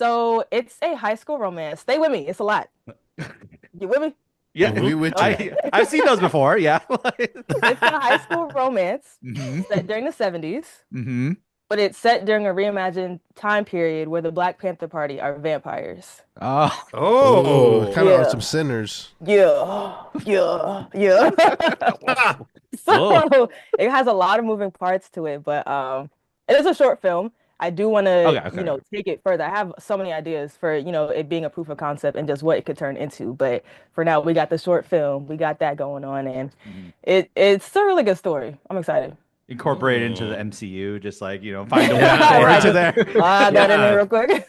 So it's a high school romance. Stay with me. It's a lot. You with me? Yeah, We with you. I've seen those before. Yeah. It's a high school romance hmm set during the 70s, hmm but it's set during a reimagined time period where the Black Panther Party are vampires. Oh. Oh, Oh. kind of on Yeah. some sinners. Yeah. Yeah. Ah, Oh. So it has a lot of moving parts to it, but it is a short film. I do want to, Okay. Okay. take it further. I have so many ideas for, it being a proof of concept and just what it could turn into. But for now, we got the short film. We got that going on, and Mhm. it's a really good story. I'm excited. Incorporate it into the Mm. MCU. Just like find a way Yeah. for Right. it to there. Add that in there Yeah. real quick.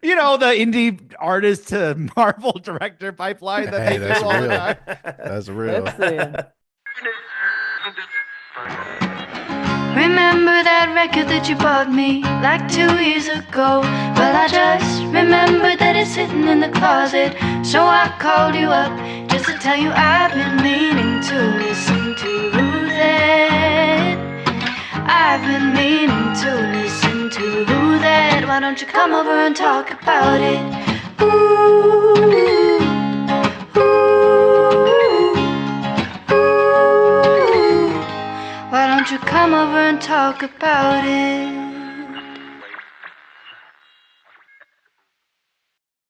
The indie artist to Marvel director pipeline that Hey, they that's do all the real. time. That's real. Listen. Remember that record that you bought me like 2 years ago? Well, I just remembered that it's sitting in the closet. So I called you up just to tell you I've been meaning to listen to that. I've been meaning to listen to that. Why don't you come over and talk about it? Ooh, ooh, ooh. Why don't you come over and talk about it?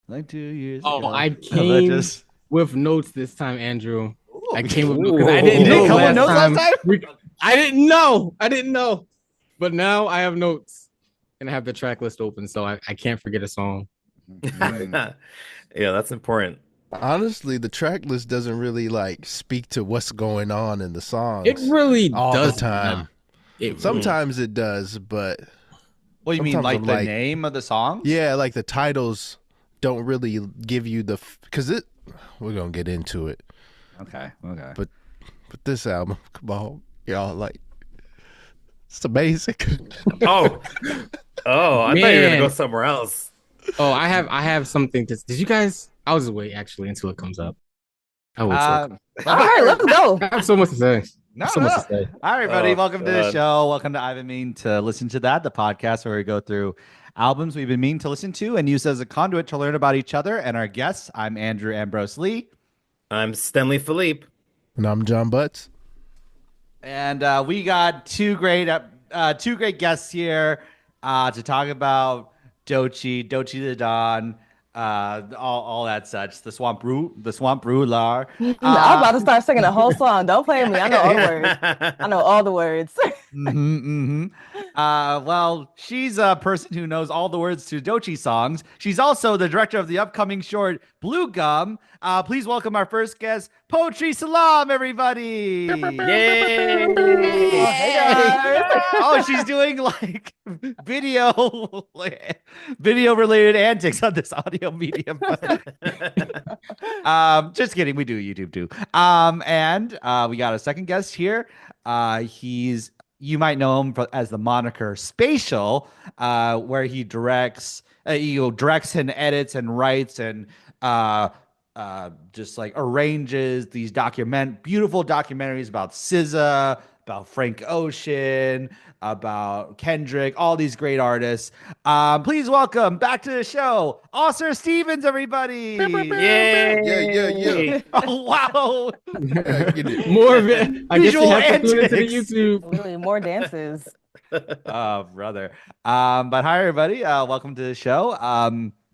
Like 2 years Oh, ago. I That came just- with notes this time, Andrew. I Ooh. came with notes 'cause I didn't You know didn't come with notes last time? I didn't know. But now I have notes and I have the track list open, so I can't forget a song. Mhm. Yeah, that's important. Honestly, the track list doesn't really speak to what's going on in the songs It really all does the time. not. It Sometimes it does, but Well, you mean Sometimes like I'm the like- name of the songs? yeah, the titles don't really give you because we're gonna get into it. Okay. Okay. But this album, come on, y'all, it's amazing. Oh, I thought you were gonna Man. go somewhere else. Oh, I have something to. Did you guys? I'll just wait actually until it comes up. I'll wait till it comes All right, let's go. up. I have so much to say. No, So much no. to say. All right, everybody. Oh, Welcome to the God. show. Welcome to I've been meaning to listen to that, the podcast where we go through albums we've been meaning to listen to and use as a conduit to learn about each other and our guests. I'm Andrew Ambrose Lee, I'm Stanley Philippe. And I'm John Butts. and we got two great guests here to talk about Doechii the Dawn, all that such. The Swamp Ruler. I'm about to start singing the whole song. Don't play with me. I know all the words. I know all the words. Well, she's a person who knows all the words to Doechii songs. She's also the director of the upcoming short Blue Gum. Please welcome our first guest, Poetry Salaam, everybody. Yay! Hey guys. Oh, she's doing video related antics on this audio medium. Just kidding. We do YouTube too. And we got a second guest here. You might know him as the moniker Spatial, where he directs and edits and writes and just arranges these beautiful documentaries about SZA, about Frank Ocean, about Kendrick, all these great artists. Please welcome back to the show, Ausar Stephens, everybody. Yay! Yeah. Oh, wow. More of it. I guess you Visual have to tune into the antics. YouTube. Really, more dances. Oh, brother. But hi, everybody. Welcome to the show.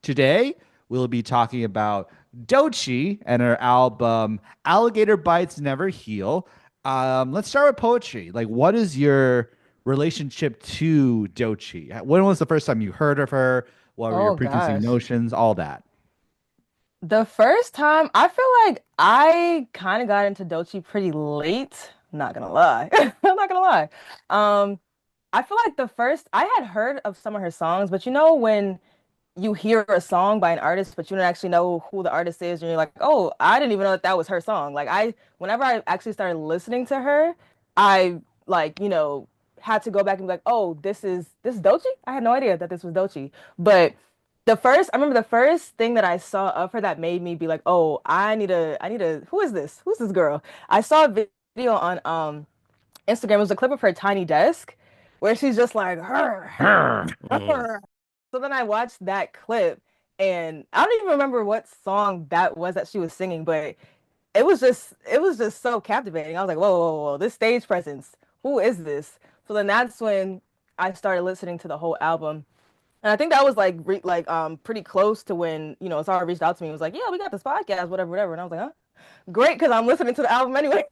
Today, we'll be talking about Doechii and her album Alligator Bites Never Heal. Let's start with poetry. What is your relationship to Doechii? When was the first time you heard of her? What were your Oh, preconceived gosh. notions? All that. The first time, I feel like I kind of got into Doechii pretty late. Not gonna lie. I'm not gonna lie. I feel like I had heard of some of her songs, but when you hear a song by an artist, but you don't actually know who the artist is, and you're like, oh, I didn't even know that was her song. Whenever I actually started listening to her, I had to go back and be like, oh, this is Doechii? I had no idea that this was Doechii. But I remember the first thing that I saw of her that made me be like, oh, I need a, who is this? Who's this girl? I saw a video on Instagram. It was a clip of her tiny desk where she's just like, her. So then I watched that clip, and I don't even remember what song that was that she was singing, but it was just so captivating. I was like, whoa, whoa, whoa, this stage presence. Who is this? So then that's when I started listening to the whole album. And I think that was pretty close to when, Zara reached out to me and was like, "Yeah, we got this podcast, whatever, whatever." And I was like, "Huh?" Great, because I'm listening to the album anyway.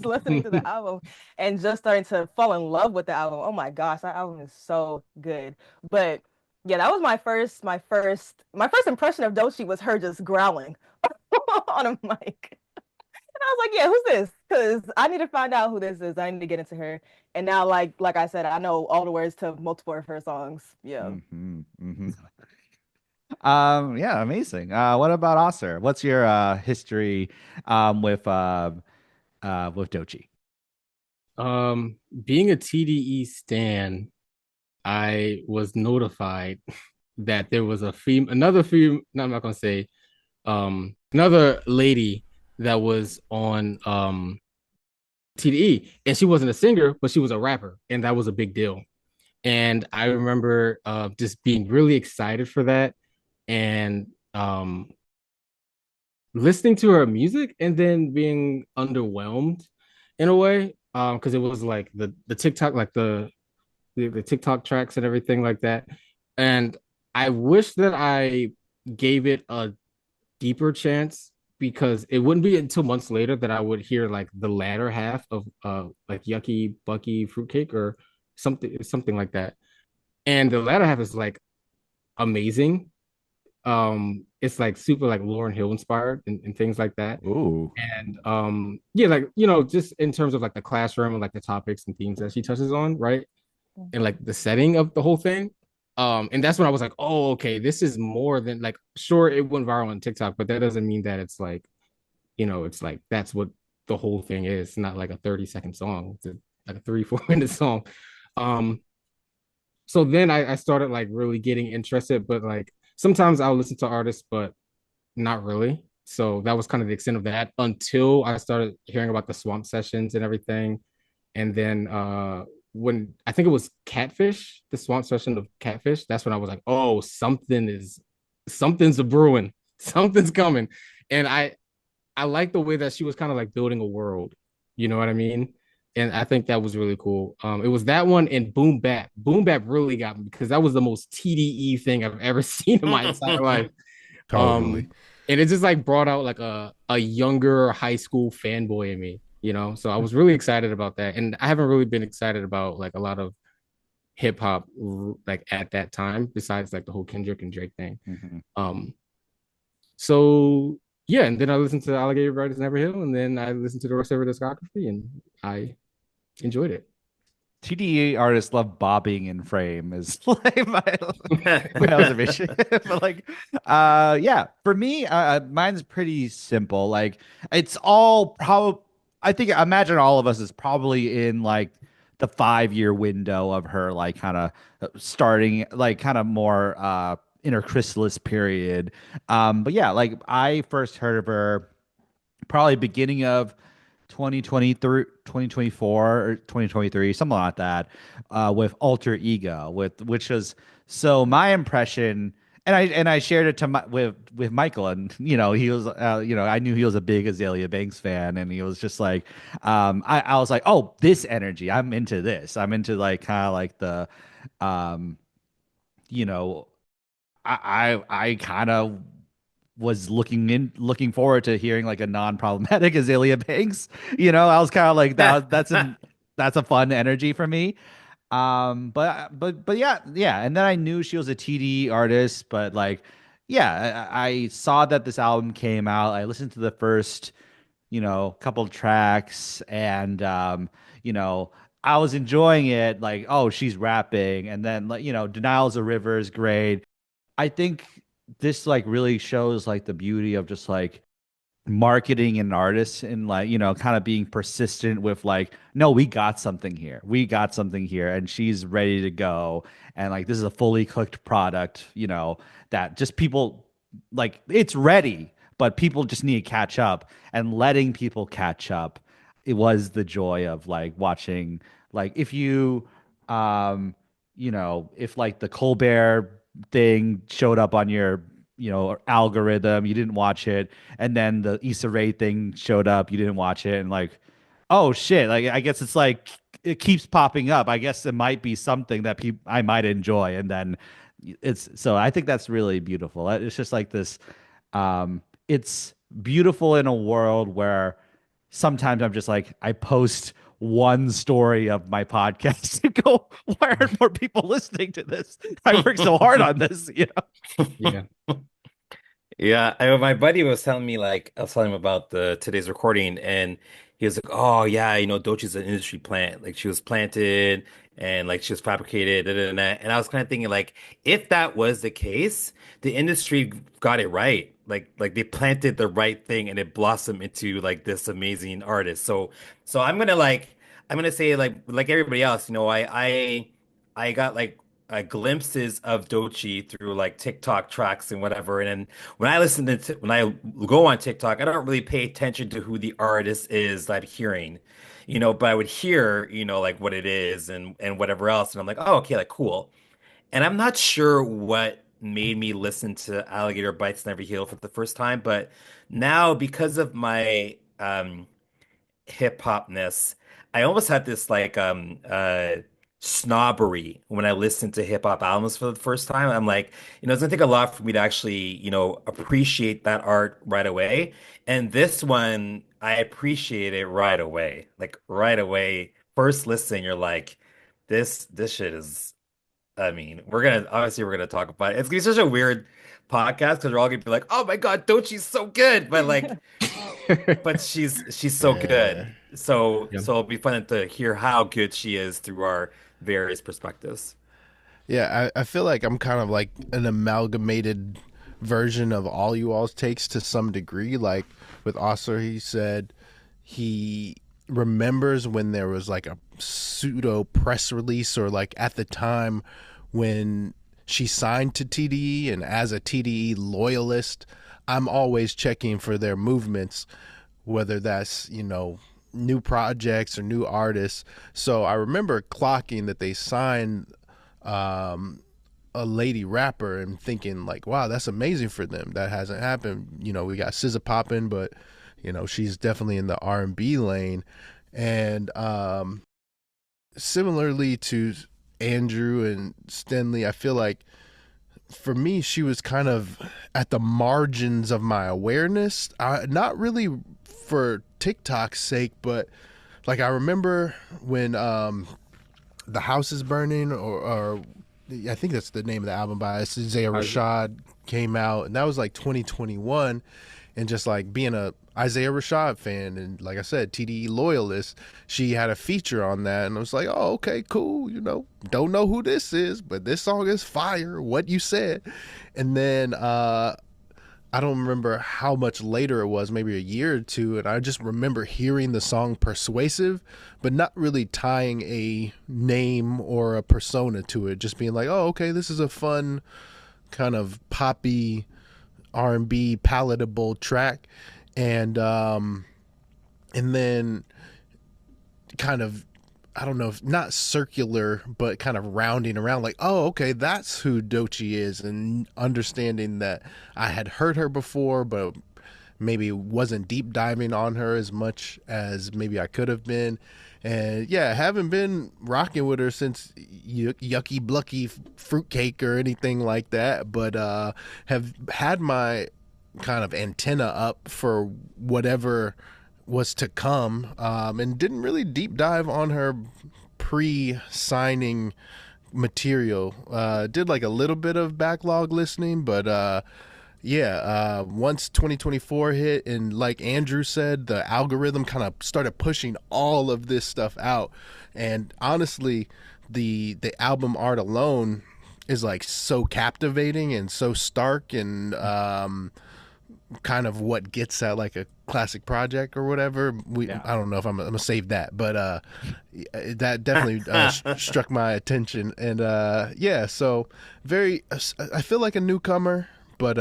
Listening to the album and just starting to fall in love with the album. Oh my gosh, that album is so good. But yeah, that was my first impression of Doechii was her just growling on a mic. And I was like, yeah, who's this? Because I need to find out who this is. I need to get into her. And now, like I said, I know all the words to multiple of her songs. Yeah. Yeah, amazing. What about Osir? What's your history with Doechii? Being a TDE stan, I was notified that there was another female, no, I'm not gonna say, another lady that was on TDE, and she wasn't a singer, but she was a rapper, and that was a big deal. And I remember just being really excited for that, and listening to her music, and then being underwhelmed in a way, because it was like the TikTok, like the TikTok tracks and everything like that. And I wish that I gave it a deeper chance, because it wouldn't be until months later that I would hear like the latter half of like Yucky Bucky Fruitcake or something like that. And the latter half is like amazing. It's like super like Lauryn Hill inspired and things like that. Ooh. And yeah, like just in terms of like the classroom and like the topics and themes that she touches on, right? And like the setting of the whole thing. And that's when I was like, oh, okay, this is more than like, sure, it went viral on TikTok, but that doesn't mean that it's like, it's like that's what the whole thing is. It's not like a 30-second song. It's like a 3-4 minute song. Um, so then I started like really getting interested, but like sometimes I'll listen to artists, but not really. So that was kind of the extent of that until I started hearing about the swamp sessions and everything. And then when I think it was Catfish, the swamp session of Catfish, that's when I was like, oh, something's a brewing, something's coming. And I like the way that she was kind of like building a world, you know what I mean? And I think that was really cool. It was that one and Boom Bap. Boom Bap really got me because that was the most TDE thing I've ever seen in my entire life. Totally. And it just like brought out like a younger high school fanboy in me, So I was really excited about that. And I haven't really been excited about like a lot of hip hop like at that time, besides like the whole Kendrick and Drake thing. So yeah, and then I listened to Alligator Bites Never Heal, and then I listened to the rest of her discography, and I enjoyed it. TDE artists love bobbing in frame is like my observation. But like, yeah, for me, mine's pretty simple. Like, it's all how I imagine all of us is probably in like the 5 year window of her, like kind of starting, like kind of more in her chrysalis period. But yeah, like I first heard of her probably beginning of 2023, 2024 or 2023, something like that, with Alter Ego, which was so my impression, and I shared it to with Michael, and he was I knew he was a big Azalea Banks fan, and he was just like, I was like, oh, this energy, I'm into this, I'm into like kind of like the, you know, I kind of was looking forward to hearing like a non-problematic Azalea Banks. I was kind of like that's a fun energy for me. But yeah, and then I knew she was a TD artist, but like, yeah, I saw that this album came out. I listened to the first, couple of tracks, and I was enjoying it. Like, oh, she's rapping, and then like, Denial's a River is great. I think this like really shows like the beauty of just like marketing an artist and like kind of being persistent with like, no, we got something here, and she's ready to go, and like this is a fully cooked product, that just people like, it's ready, but people just need to catch up, and letting people catch up, it was the joy of like watching, like if you if like the Colbert thing showed up on your algorithm, you didn't watch it, and then the Issa Rae thing showed up, you didn't watch it, and like, oh shit, like I guess it's like it keeps popping up. I guess it might be something that I might enjoy, and then it's so I think that's really beautiful. It's just like this. It's beautiful in a world where sometimes I'm just like I post one story of my podcast to go, why aren't more people listening to this? I worked so hard on this, Yeah. Yeah, my buddy was telling me like I was telling him about the today's recording, and he was like, "Oh yeah, Doechie's an industry plant. Like she was planted and like she was fabricated, da, da, da, da." And I was kind of thinking like, if that was the case, the industry got it right. Like they planted the right thing and it blossomed into like this amazing artist. So I'm gonna say like everybody else, I got like glimpses of Doechii through like TikTok tracks and whatever. And then when I go on TikTok, I don't really pay attention to who the artist is that I'm hearing, but I would hear, like what it is and whatever else. And I'm like, oh, okay, like cool. And I'm not sure what made me listen to Alligator Bites Never Heal for the first time, but now because of my hip hopness. I almost had this like snobbery when I listened to hip hop albums for the first time. I'm like, it's gonna take a lot for me to actually, appreciate that art right away. And this one, I appreciate it right away. Like right away. First listen, you're like, this shit is I mean, we're gonna talk about it. It's gonna be such a weird podcast because we're all gonna be like, "Oh my God, Doechii's so good," but she's so Yeah. good. So Yeah. it'll be fun to hear how good she is through our various perspectives. Yeah, I feel like I'm kind of like an amalgamated version of all you all's takes to some degree. Like with Ausar, he said he remembers when there was like a pseudo press release or like at the time when she signed to TDE, and as a TDE loyalist, I'm always checking for their movements, whether that's, new projects or new artists. So I remember clocking that they signed a lady rapper and thinking like, wow, that's amazing for them. That hasn't happened. We got SZA popping, but she's definitely in the R&B lane. And similarly to Andrew and Stenley, I feel like for me, she was kind of at the margins of my awareness. Not really for TikTok's sake, but like I remember when The House is Burning, or I think that's the name of the album by Isaiah Rashad came out, and that was like 2021. And just like being a Isaiah Rashad fan and like I said, TDE loyalist, she had a feature on that, and I was like, oh, okay, cool. Don't know who this is, but this song is fire. What you said, and then I don't remember how much later it was, maybe a year or two, and I just remember hearing the song Persuasive, but not really tying a name or a persona to it, just being like, oh, okay, this is a fun kind of poppy R&B palatable track. And then kind of, I don't know, if not circular, but kind of rounding around like, oh, okay, that's who Doechii is, and understanding that I had heard her before, but maybe wasn't deep diving on her as much as maybe I could have been. And yeah, haven't been rocking with her since Yucky Blucky Fruitcake or anything like that, but have had my kind of antenna up for whatever was to come, and didn't really deep dive on her pre-signing material. Did like a little bit of backlog listening, but once 2024 hit, and like Andrew said, the algorithm kind of started pushing all of this stuff out. And honestly, the album art alone is like so captivating and so stark, and kind of what gets at like a classic project or whatever. I don't know if I'm gonna save that, but that definitely struck my attention. And so very, I feel like a newcomer, but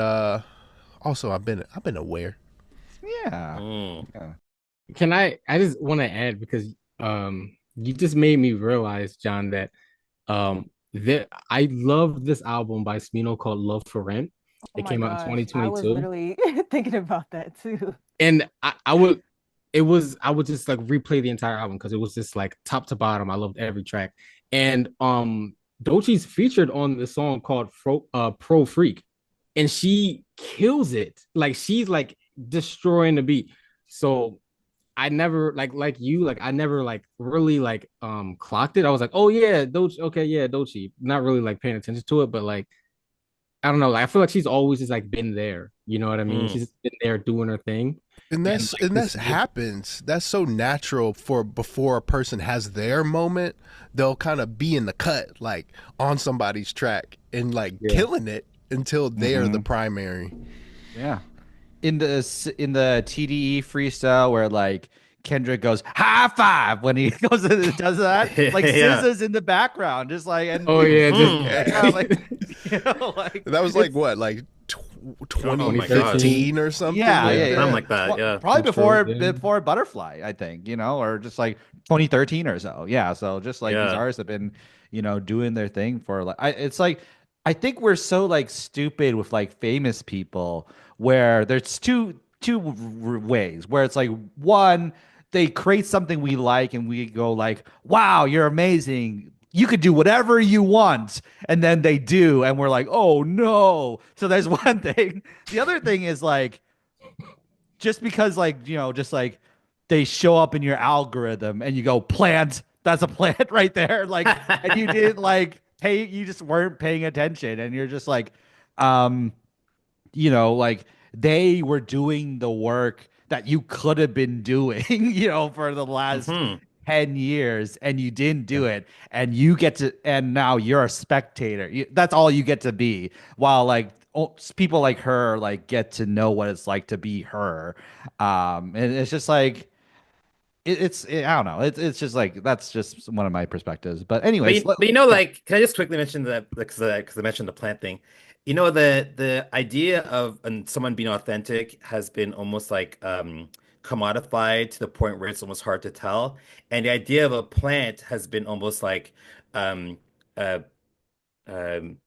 also I've been aware. Yeah. I just want to add, because you just made me realize, John, that I love this album by Smino called Love for Rent. Oh It my came out in gosh, I was 2022. literally thinking about that too. And I would it was I would just like replay the entire album because it was just like top to bottom. I loved every track. And Doechii's featured on the song called Pro Freak, and she kills it. Like she's like destroying the beat. So I never like you, like I never like really like clocked it. I was like, oh yeah, Doechii, okay, yeah, Doechii. Not really like paying attention to it, but like I don't know. Like, I feel like she's always just like been there. You know what I mean? Mm. She's just been there doing her thing. And And that's like and that's happens. That's so natural for before a person has their moment, they'll kind of be in the cut, like on somebody's track and like yeah. killing it until they're the primary. Yeah. In the TDE freestyle where like Kendrick goes high five when he goes and does that, like Yeah. SZA's in the background, just like and Oh yeah, yeah, just like like That was like it's- what, like Oh my 2015 or something? yeah, yeah, yeah. Something like that, yeah. Probably Control, yeah. before Butterfly, I think, or just like 2013 or so. Yeah, so just like these Yeah. artists have been, doing their thing for like it's like I think we're so like stupid with like famous people where there's ways where it's like one they create something we like and we go like, wow, you're amazing, you could do whatever you want, and then they do and we're like, oh no. So there's one thing. The other thing is like just because like just like they show up in your algorithm and you go plant, that's a plant right there, like, and you didn't like pay, you just weren't paying attention and you're just like like they were doing the work that you could have been doing for the last Mhm. 10 years and you didn't do it, and you get to, and now you're a spectator. That's all you get to be, while like people like her like get to know what it's like to be her. And it's just like I don't know, it's just like that's just one of my perspectives, but But anyways, yeah. like, can I just quickly mention that because I mentioned the plant thing. The idea of someone being authentic has been almost like commodified to the point where it's almost hard to tell. And the idea of a plant has been almost like um uh um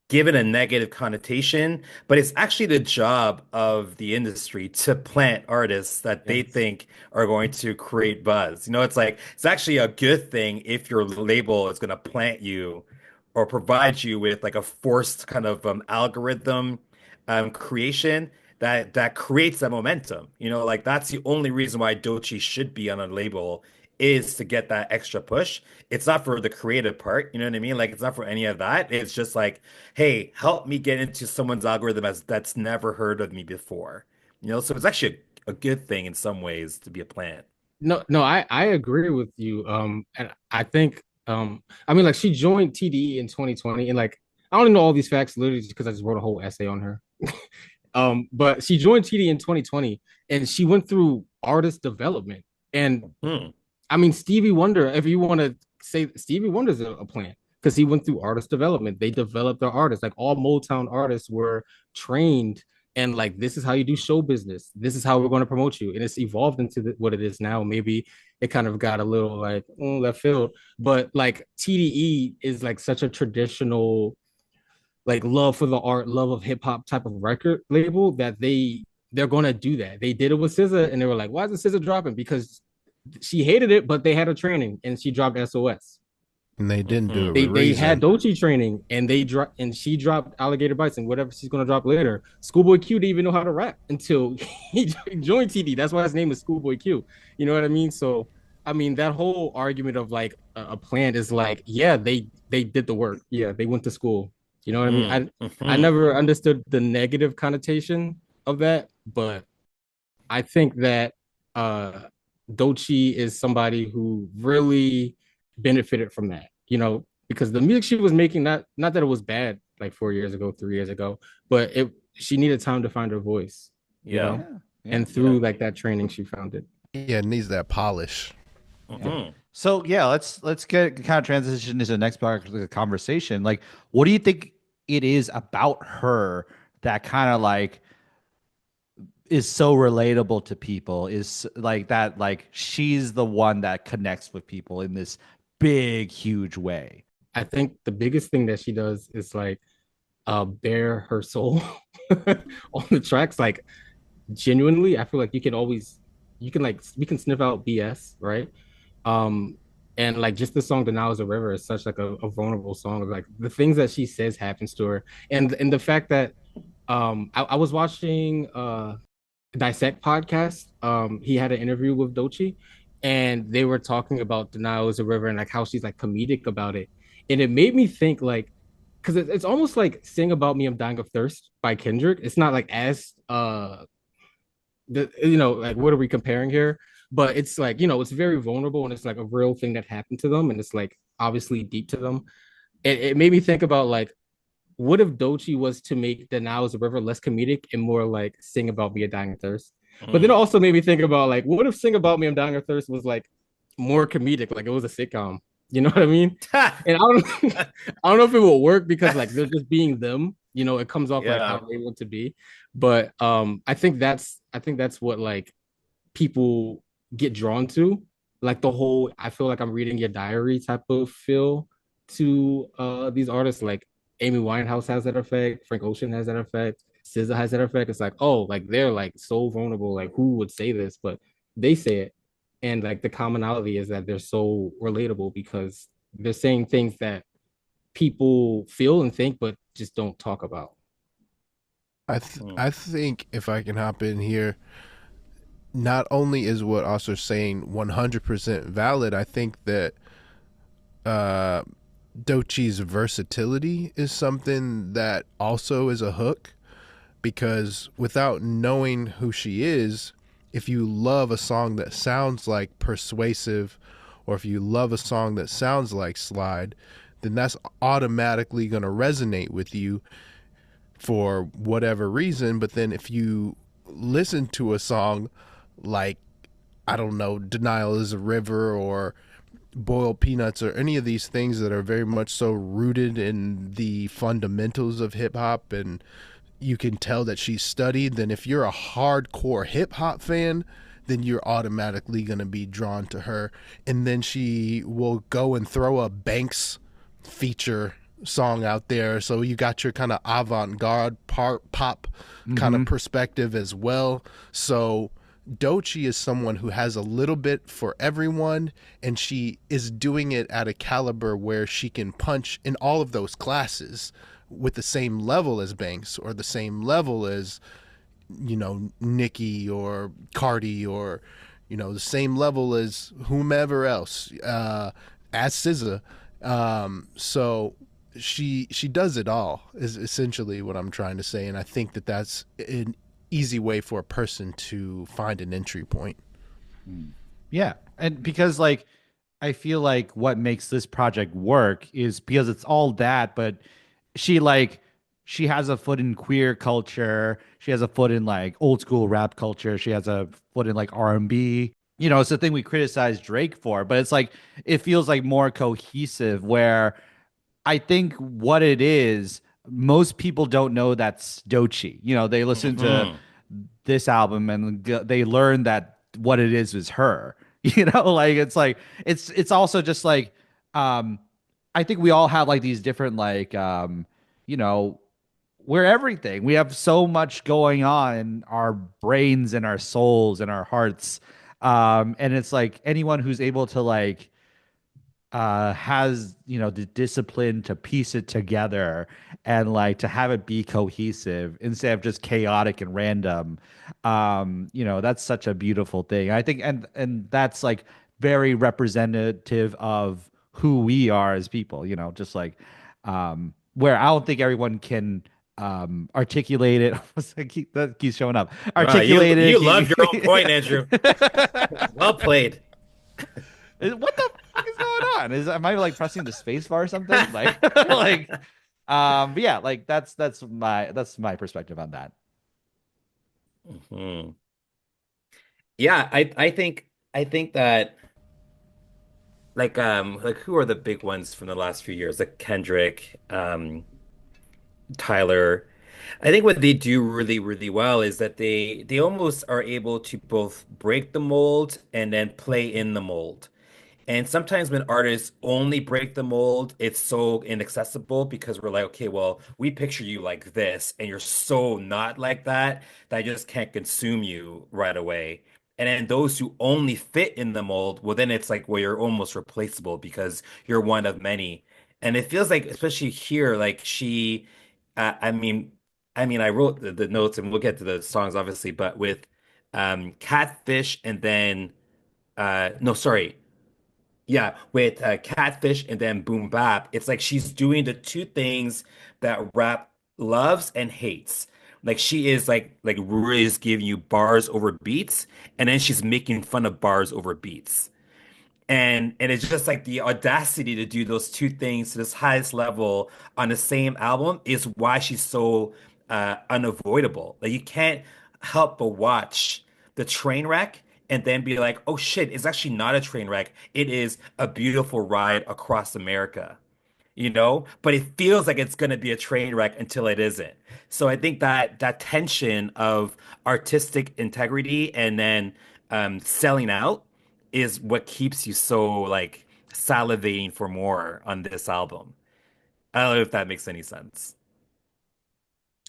given a negative connotation, but it's actually the job of the industry to plant artists that they Yes. think are going to create buzz. It's like it's actually a good thing if your label is going to plant you or provide you with like a forced kind of algorithm creation that creates that momentum. Like that's the only reason why Doechii should be on a label is to get that extra push. It's not for the creative part, you know what I mean? Like it's not for any of that. It's just like, hey, help me get into someone's algorithm that's never heard of me before. So it's actually a good thing in some ways to be a plant. No, I agree with you. And I think I mean like she joined TDE in 2020, and like I don't know all these facts literally just because I just wrote a whole essay on her. But she joined TDE in 2020 and she went through artist development. And Hmm. I mean Stevie Wonder, if you want to say Stevie Wonder's a plant because he went through artist development. They developed their artists. Like all Motown artists were trained and like this is how you do show business, this is how we're going to promote you, and it's evolved into what it is now. Maybe it kind of got a little like left field, but like TDE is like such a traditional like love for the art, love of hip-hop type of record label that they're going to do that. They did it with SZA and they were like, why is the SZA dropping? Because she hated it, but they had a training and she dropped SOS. And they didn't do it They with they had reason. DOECHII training and she dropped Alligator Bites and whatever she's gonna drop later. Schoolboy Q didn't even know how to rap until he joined TD. That's why his name is Schoolboy Q. You know what I mean? So I mean that whole argument of like a plant is like, yeah, they did the work. Yeah, they went to school. You know what I mean? I Hmm. never understood the negative connotation of that, but I think that Doechii is somebody who really benefited from that, because the music she was making, not that it was bad like 4 years ago, 3 years ago, but she needed time to find her voice, Yeah. Yeah, yeah. and through like that training, she found it. Yeah, it needs that polish. Hmm. So yeah, let's get kind of transition to the next part of the conversation. Like, what do you think it is about her that kind of like is so relatable to people? Is like that, like she's the one that connects with people in this big, huge way. I think the biggest thing that she does is like bare her soul on the tracks. Like genuinely, I feel like you can like we can sniff out BS, right? Um, and like just the song "The Now Is a River" is such like a vulnerable song. Like the things that she says happens to her, and the fact that I was watching Dissect podcast. He had an interview with Doechii, and they were talking about "The Nile is a River" and like how she's like comedic about it, and it made me think like because it's almost like "Sing About Me, I'm Dying of Thirst" by Kendrick. It's not like as like what are we comparing here? But it's like it's very vulnerable and it's like a real thing that happened to them, and it's like obviously deep to them. It made me think about like what if Doechii was to make the Now is a River less comedic and more like Sing About Me, a Dying of Thirst? But then it Mm. also made me think about like, what if Sing About Me, I'm Dying of Thirst was like more comedic, like it was a sitcom. You know what I mean? And I don't, I don't know if it will work because like they're just being them. It comes off like how Yeah. they want to be. But I think that's what like people get drawn to. Like the whole, I feel like I'm reading your diary type of feel to these artists. Like Amy Winehouse has that effect, Frank Ocean has that effect, SZA has that effect. It's like, oh, like they're like so vulnerable. Like who would say this? But they say it. And like the commonality is that they're so relatable because they're saying things that people feel and think, but just don't talk about. Mm. I think if I can hop in here, not only is what Oscar's saying 100% valid, I think that uh, Doechii's versatility is something that also is a hook because without knowing who she is, if you love a song that sounds like Persuasive or if you love a song that sounds like Slide, then that's automatically going to resonate with you for whatever reason. But then if you listen to a song like, I don't know, Denial is a River or Boiled Peanuts or any of these things that are very much so rooted in the fundamentals of hip hop and you can tell that she's studied, then if you're a hardcore hip hop fan, then you're automatically going to be drawn to her. And then she will go and throw a Banks feature song out there. So you got your kind of avant garde pop kind of Hmm. perspective as well. So Doechii is someone who has a little bit for everyone, and she is doing it at a caliber where she can punch in all of those classes with the same level as Banks or the same level as, Nicki or Cardi or, the same level as whomever else, as SZA. So she does it all is essentially what I'm trying to say, and I think that that's an easy way for a person to find an entry point. Yeah. And because like I feel like what makes this project work is because it's all that, but she like she has a foot in queer culture. She has a foot in like old school rap culture. She has a foot in like R&B. It's the thing we criticize Drake for, but it's like it feels like more cohesive where I think what it is, most people don't know that's Doechii. They listen to Hmm. this album and they learn that what it is her. Like it's also just like um I think we all have like these different like you know we're everything. We have so much going on in our brains and our souls and our hearts. And it's like anyone who's able to like has the discipline to piece it together and like to have it be cohesive instead of just chaotic and random. That's such a beautiful thing. I think and that's like very representative of who we are as people, just like where I don't think everyone can articulate it. That keeps showing up. Wow, you Articulate you love your own point, Andrew. it. Well played. What the fuck is going on? Am I like pressing the space bar or something? Like like but yeah, like that's my perspective on that. Mhm. Yeah, I think that like who are the big ones from the last few years? Like Kendrick, Tyler. I think what they do really, really well is that they almost are able to both break the mold and then play in the mold. And sometimes when artists only break the mold, it's so inaccessible because we're like, okay, well, we picture you like this, and you're so not like that I just can't consume you right away. And then those who only fit in the mold, well, then it's like, well, you're almost replaceable because you're one of many. And it feels like, especially here, like I mean, I wrote the notes, and we'll get to the songs, obviously, but with Catfish and then no, sorry. Yeah, with Catfish and then Boom Bap, it's like she's doing the two things that rap loves and hates. Like she is like really is giving you bars over beats, and then she's making fun of bars over beats. And it's just like the audacity to do those two things to this highest level on the same album is why she's so unavoidable. Like you can't help but watch the train wreck and then be like, oh shit, it's actually not a train wreck. It is a beautiful ride across America, you know? But it feels like it's going to be a train wreck until it isn't. So I think that that tension of artistic integrity and then selling out is what keeps you so like salivating for more on this album. I don't know if that makes any sense.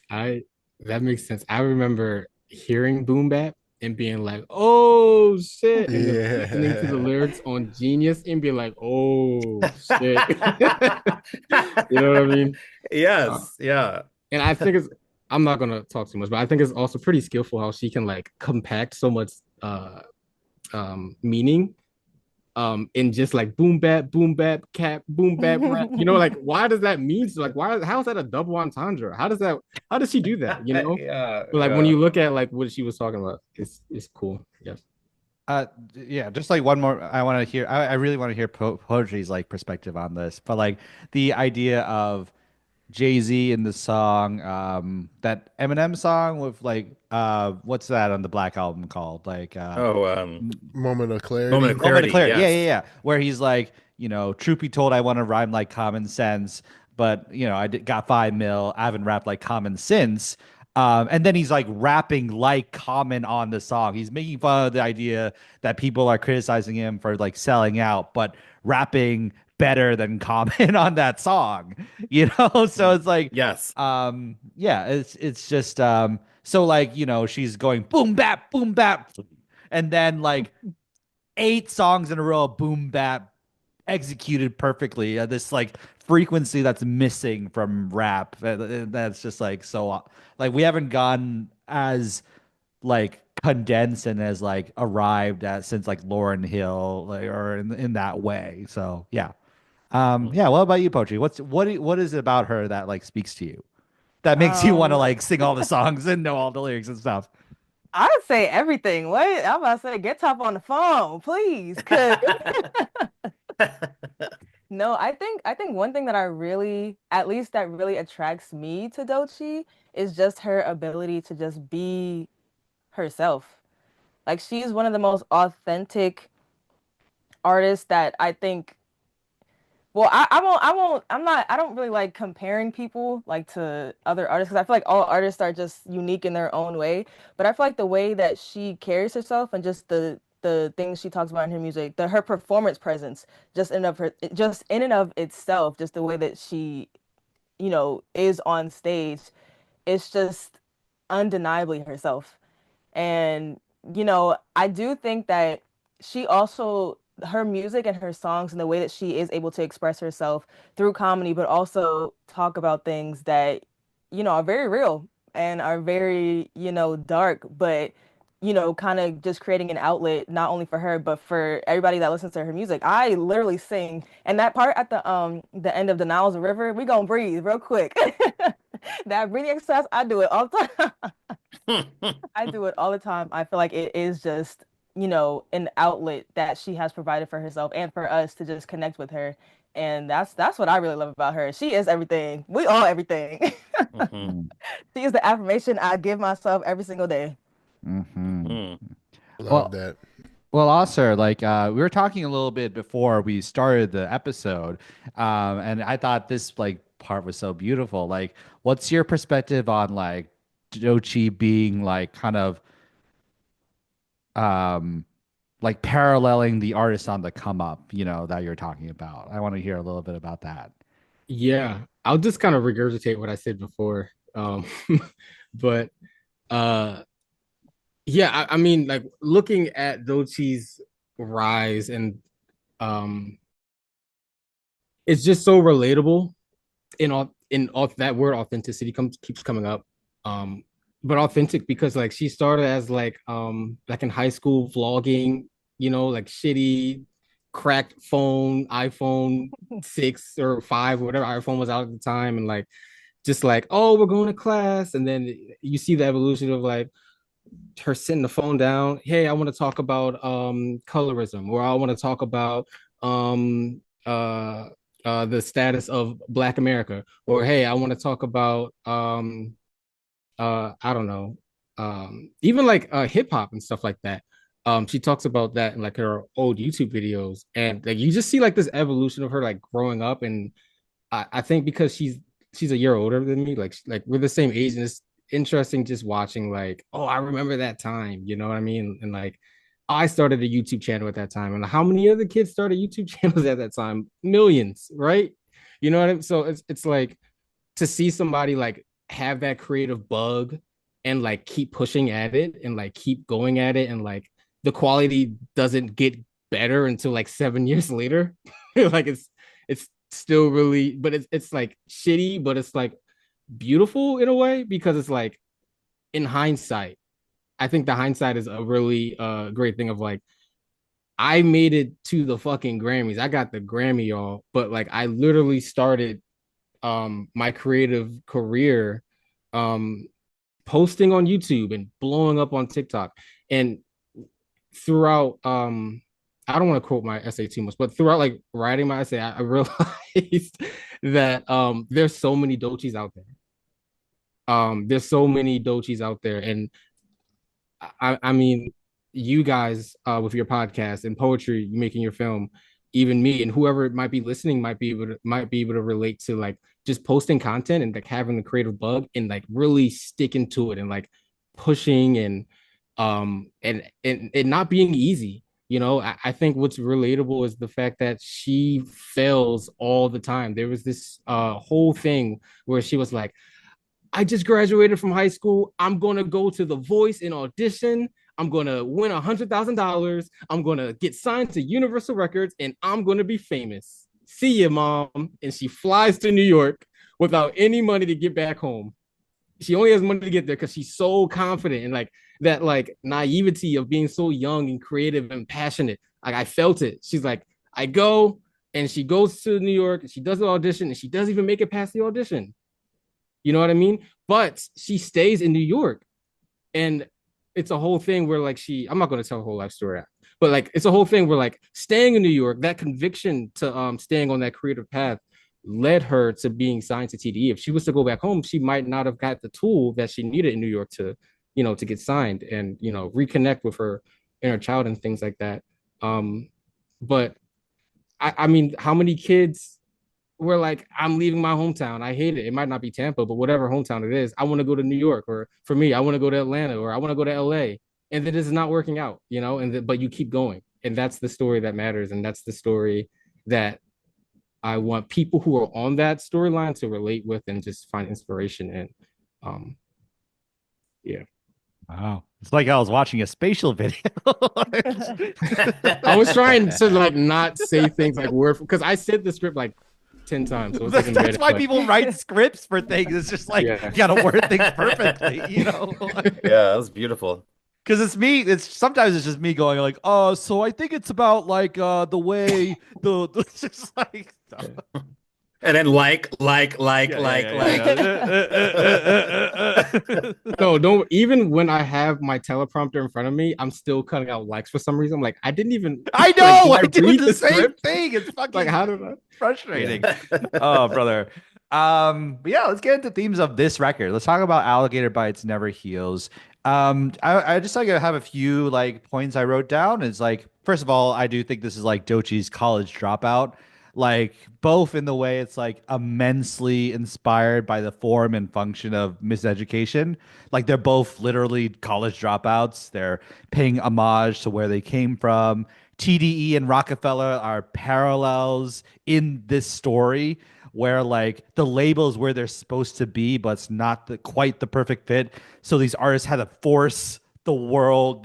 I That makes sense. I remember hearing Boom Bap and being like, "Oh shit," and then listening to the Yeah. lyrics on Genius and being like, "Oh shit." You know what I mean? Uh, Yes, yeah. and I think it's I'm not gonna talk too much, but I think it's also pretty skillful how she can like compact so much meaning in just like boom bap cap boom bap rap. You know, like why does that mean so? Like why how is that a double entendre? How does she do that? You know? Yeah, But like when yeah. you look at like what she was talking about, it's cool. Yes. Yeah, just like one more. I want to hear. I really want to hear Poetry's like perspective on this. But like the idea of Jay-Z in the song, that Eminem song with like, what's that on the Black album called? Like, Oh, Moment of moment of clarity. Moment of clarity. Clarity. Yeah, yeah, Yes. yeah. Where he's like, truth be told, I want to rhyme like common sense, but got 5 mil. I haven't rapped like common since. And then he's like rapping like Common on the song. He's making fun of the idea that people are criticizing him for like selling out, but rapping better than Common on that song. So Mm. it's like, Yes. yeah, it's just so like, she's going boom bap, and then like 8 songs in a row of boom bap executed perfectly. This like frequency that's missing from rap. That's just like so like we haven't gone as like condensed and as like arrived at since like Lauryn Hill, like, or in that way. So yeah. Mm. Yeah, what about you, Poetry? What is it about her that like speaks to you? That makes you want to Um, like sing all the songs and know all the lyrics and stuff. I'd say everything. What? I'm about to say, get top on the phone, please. Cause no, I think one thing that I really, at least that really attracts me to Doechii is just her ability to just be herself. Like she's one of the most authentic artists that I think. Well, I don't really like comparing people like to other artists because I feel like all artists are just unique in their own way. But I feel like the way that she carries herself and just the things she talks about in her music, her performance presence, just in and of itself, just the way that she, is on stage, it's just undeniably herself. And, I do think that she also, her music and her songs and the way that she is able to express herself through comedy, but also talk about things that, are very real and are very, dark, but, kind of just creating an outlet, not only for her, but for everybody that listens to her music. I literally sing. And that part at the end of the Niles River, we gonna breathe real quick. That breathing exercise, I do it all the time. I do it all the time. I feel like it is just, an outlet that she has provided for herself and for us to just connect with her. And that's what I really love about her. She is everything. We all everything. Hmm. She is the affirmation I give myself every single day. Mm-hmm. Hmm. Love Well, that. well, also, like we were talking a little bit before we started the episode, and I thought this like part was so beautiful. Like, what's your perspective on like Doechii being like kind of um like paralleling the artist on the come up, that you're talking about. I want to hear a little bit about that. Yeah, I'll just kind of regurgitate what I said before. But uh yeah, I mean, like looking at Doechii's rise and um it's just so relatable in all that word authenticity keeps coming up. Um but authentic because like she started as like in high school vlogging, like shitty cracked phone, iPhone 6 or 5, whatever iPhone was out at the time, and like just like, oh, we're going to class. And then you see the evolution of like her sitting the phone down. Hey, I want to talk about colorism, or I want to talk about um the status of Black America, or hey, I want to talk about I don't know, even like hip hop and stuff like that. She talks about that in like her old YouTube videos, and like you just see like this evolution of her like growing up. And I think because she's a year older than me, like we're the same age, and it's interesting just watching like, oh, I remember that time, you know what I mean? And like I started a YouTube channel at that time, and how many other kids started YouTube channels at that time? Millions, right? You know what I mean? So it's like to see somebody like have that creative bug and like keep pushing at it and like keep going at it, and like the quality doesn't get better until like 7 years later. Like it's still really, but it's like shitty, but it's like beautiful in a way, because it's like in hindsight, I think the hindsight is a really great thing of like, I made it to the fucking Grammys. I got the Grammy, y'all, but like I literally started my creative career um posting on YouTube and blowing up on TikTok. And throughout I don't want to quote my essay too much, but throughout like writing my essay, I realized that there's so many Doechiis out there. There's so many Doechiis out there. And I mean, you guys with your podcast and poetry, you making your film, even me and whoever might be listening might be able to relate to like just posting content and like having the creative bug and like really sticking to it and like pushing and not being easy. I think what's relatable is the fact that she fails all the time. There was this whole thing where she was like, I just graduated from high school. I'm gonna go to The Voice and audition. I'm gonna win $100,000. I'm gonna get signed to Universal Records, and I'm gonna be famous. See ya, mom. And she flies to New York without any money to get back home. She only has money to get there because she's so confident and like that like naivety of being so young and creative and passionate. Like I felt it. She's like, I go, and she goes to New York. And she does the audition, and she doesn't even make it past the audition. You know what I mean? But she stays in New York. And it's a whole thing where like I'm not going to tell a whole life story, but like it's a whole thing where like staying in New York, that conviction to staying on that creative path led her to being signed to TDE. If she was to go back home, she might not have got the tool that she needed in New York to get signed and reconnect with her inner child and things like that. But I mean, how many kids where like, I'm leaving my hometown, I hate it, it might not be Tampa, but whatever hometown it is, I want to go to New York, or for me, I want to go to Atlanta, or I want to go to LA, and then it's not working out, but you keep going. And that's the story that matters, and that's the story that I want people who are on that storyline to relate with and just find inspiration in. Yeah. Wow. It's like I was watching a spatial video. I was trying to like not say things like word, because I said the script like 10 times. So that's why people write scripts for things. It's just like, you gotta word things perfectly, Yeah, that was beautiful. Because it's sometimes it's just me going like, oh, so I think it's about like the way it's just like and then like. No, don't. Even when I have my teleprompter in front of me, I'm still cutting out likes for some reason. I'm like, I didn't even. I know. Like, I do the same thing. It's fucking like, how did I? Frustrating. Oh, brother. But yeah, let's get into themes of this record. Let's talk about Alligator Bites Never Heals. I just like have a few like points I wrote down. It's like, first of all, I do think this is like Doechii's college dropout. like both in the way it's like immensely inspired by the form and function of Miseducation. Like they're both literally college dropouts. They're paying homage to where they came from. TDE and Rockefeller are parallels in this story where like the label is where they're supposed to be, but it's not quite the perfect fit. So these artists had to force the world,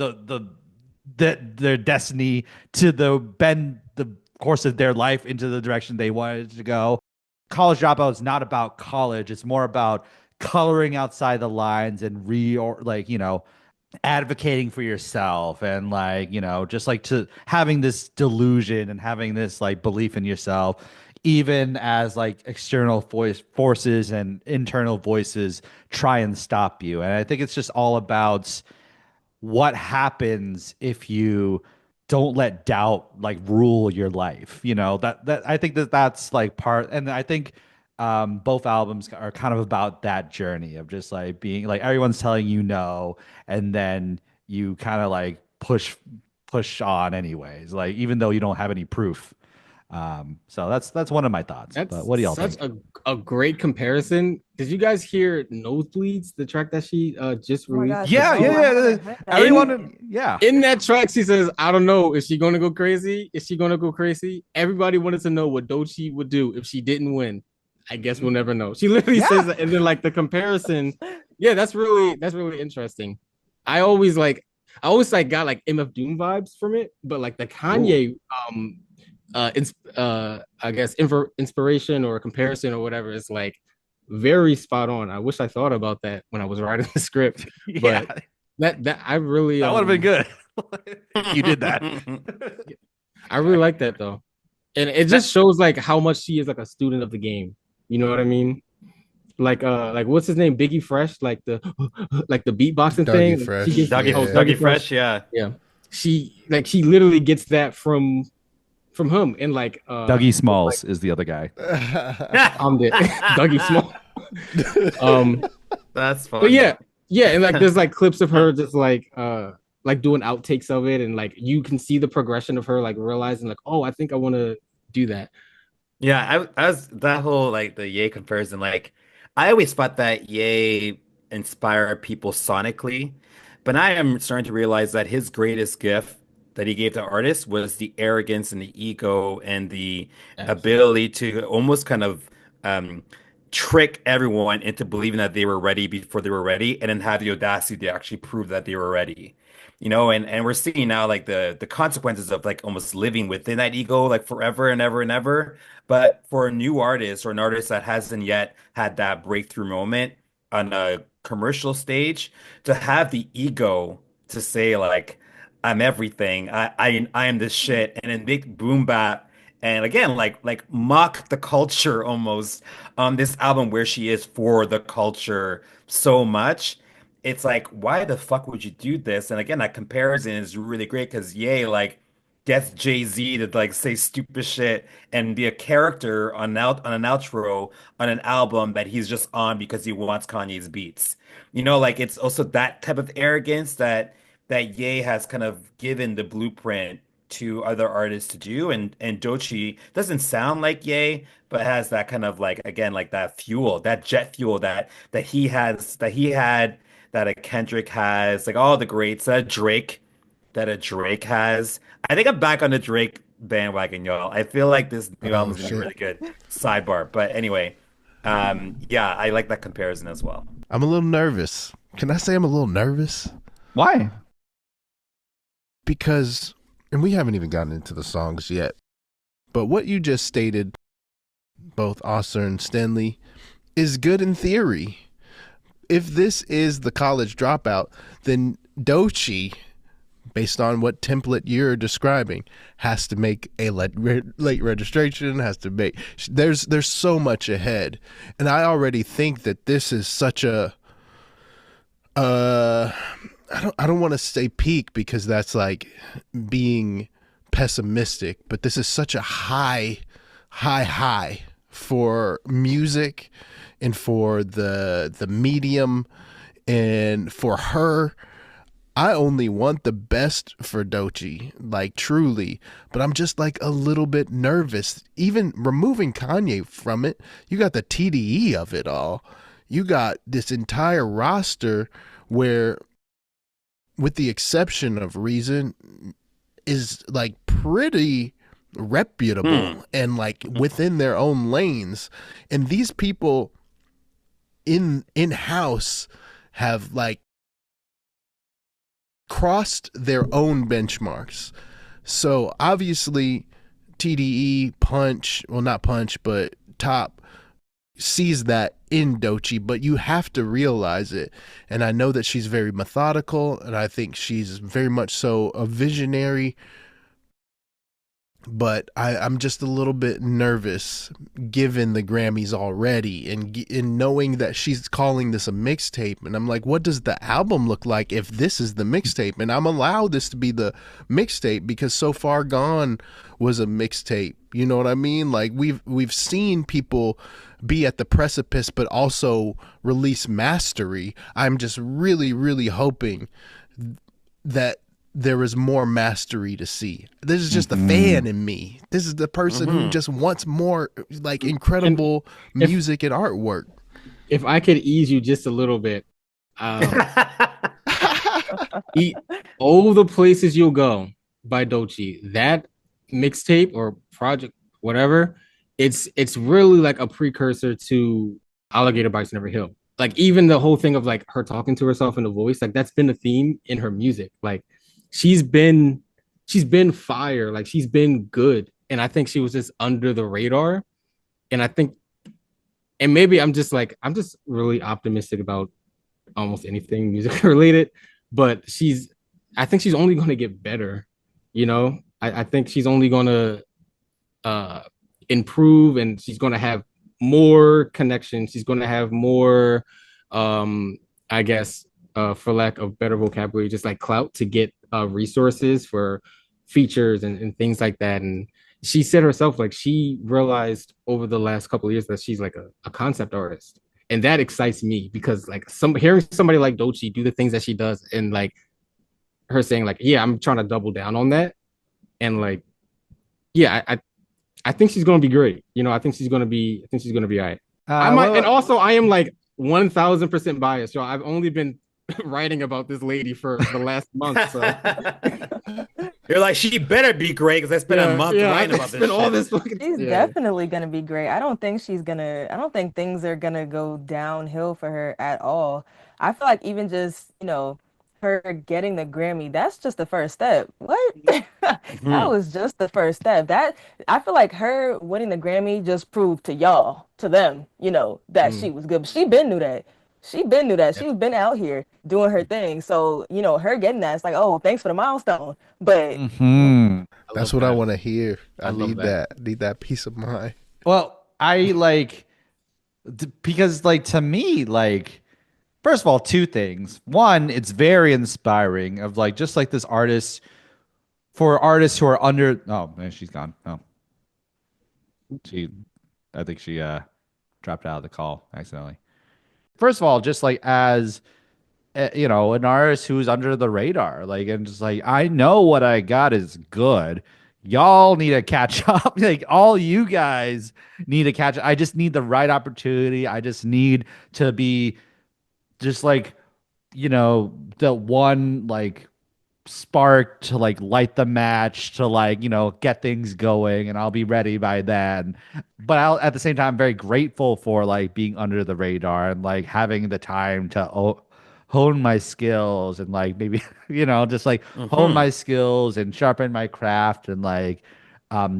their destiny to bend the course of their life into the direction they wanted it to go. College Dropout is not about college. It's more about coloring outside the lines and advocating for yourself and just like to having this delusion and having this like belief in yourself even as like external forces and internal voices try and stop you. And I think it's just all about what happens if you don't let doubt like rule your life. That I think that's like part. And I think both albums are kind of about that journey of just like being like everyone's telling you no, and then you kind of like push on anyways, like even though you don't have any proof. So that's one of my thoughts. But That's what do y'all such think? a great comparison. Did you guys hear Nosebleeds, the track that she just Oh my released? gosh, The Yeah, no, I yeah, single? yeah. haven't heard that. Everyone, yeah. In that track, she says, I don't know. Is she gonna go crazy? Is she gonna go crazy? Everybody wanted to know what Doechii would do if she didn't win. I guess we'll never know. She literally says Yeah. that, and then like the comparison, yeah, that's really interesting. I always got like MF Doom vibes from it, but like the Ooh. Kanye I guess inspiration or comparison or whatever is like very spot on. I wish I thought about that when I was writing the script, Yeah, but that I really that would have been good if you did that. I really like that though. And it just shows like how much she is like a student of the game. You know what I mean? Like what's his name? Biggie Fresh, like the like the beatboxing Dougie thing. Like, she Fresh. gets Dougie, oh Yeah. Dougie Dougie Fresh. Fresh, yeah. Yeah. She literally gets that from him and like Dougie like Smalls is the other guy. I'm the Dougie Small. Um That's but funny. yeah, and like there's like clips of her just like doing outtakes of it, and like you can see the progression of her like realizing like, oh, I think I want to do that. Yeah, I was that whole like the Ye comparison. Like, I always thought that Ye inspired people sonically, but I am starting to realize that his greatest gift that he gave to artists was the arrogance and the ego and the Absolutely. ability to almost kind of um, trick everyone into believing that they were ready before they were ready, and then have the audacity to actually prove that they were ready. And we're seeing now like the consequences of like almost living within that ego like forever and ever and ever. But for a new artist or an artist that hasn't yet had that breakthrough moment on a commercial stage, to have the ego to say like, I'm everything, I am this shit, and then make boom bap and again like mock the culture almost on this album where she is for the culture so much. It's like, why the fuck would you do this? And again, that comparison is really great because Ye like gets Jay-Z to like say stupid shit and be a character on an outro on an album that he's just on because he wants Kanye's beats. Like it's also that type of arrogance that Ye has kind of given the blueprint to other artists to do. And Doechii doesn't sound like Ye, but has that kind of like again like that fuel, that jet fuel that he had, that a Kendrick has, like all the greats that a Drake has. I think I'm back on the Drake bandwagon, y'all. I feel like this new album Oh is gonna be shit. really good. Sidebar. But anyway, yeah, I like that comparison as well. I'm a little nervous. Can I say I'm a little nervous? Why? Because, and we haven't even gotten into the songs yet, but what you just stated, both Ausar and Stanley, is good in theory. If this is the college dropout, then Doechii, based on what template you're describing, has to make a late registration, has to make, there's so much ahead. And I already think that this is such a I don't want to say peak because that's like being pessimistic, but this is such a high for music and for the medium and for her. I only want the best for Doechii, like truly, but I'm just like a little bit nervous. Even removing Kanye from it, you got the TDE of it all. You got this entire roster where, with the exception of Reason, is like pretty reputable and like within their own lanes. And these people in house have like crossed their own benchmarks. So obviously TDE, Punch, well, not Punch, but Top sees that in Doechii, but you have to realize it. And I know that she's very methodical, and I think she's very much so a visionary, but I'm just a little bit nervous given the Grammys already, and in knowing that she's calling this a mixtape. And I'm like, what does the album look like if this is the mixtape? And I'm allowed this to be the mixtape because So Far Gone was a mixtape. You know what I mean? Like we've seen people be at the precipice but also release mastery. I'm just really, really hoping that there is more mastery to see. This is just the fan in me. This is the person who just wants more like incredible music and artwork. If I could ease you just a little bit, eat all the places you'll go by Doechii. That mixtape or project, whatever, it's really like a precursor to Alligator Bites Never Heal. Like even the whole thing of like her talking to herself in the voice, like that's been a theme in her music. Like she's been fire, like she's been good. And I think she was just under the radar. And I think, and maybe I'm just really optimistic about almost anything music related, but I think she's only going to get better. You know, I think she's only going to improve, and she's going to have more connections. She's going to have more, I guess, for lack of better vocabulary, just like clout to get resources for features and things like that. And she said herself, like she realized over the last couple of years that she's like a concept artist. And that excites me because like hearing somebody like Doechii do the things that she does, and like her saying like, yeah, I'm trying to double down on that. And like, yeah, I think she's gonna be great. You know, I think she's gonna be all right. And also I am like 1000% biased. So I've only been writing about this lady for the last month. So You're like, she better be great because I spent a month writing about this. All this She's definitely gonna be great. I don't think things are gonna go downhill for her at all. I feel like even just, her getting the Grammy, that's just the first step. What? That was just the first step. That I feel like her winning the Grammy just proved to y'all, to them, that she was good. But she been knew that. She been knew that. She's been out here doing her thing. So, her getting that, it's like, oh, thanks for the milestone. But that's what I want to hear. I need that. I need that peace of mind. Well, I like because like to me, like first of all, two things. One, it's very inspiring of like just like this artist for artists who are under. Oh man, she's gone. Oh, I think she dropped out of the call accidentally. First of all, just like as an artist who's under the radar, like, and just like I know what I got is good. Y'all need to catch up. Like all you guys need to catch up. I just need the right opportunity. I just need to be just like, the one like spark to like light the match to like, get things going, and I'll be ready by then. But at the same time, I'm very grateful for like being under the radar and like having the time to hone my skills and like maybe, just like hone my skills and sharpen my craft and like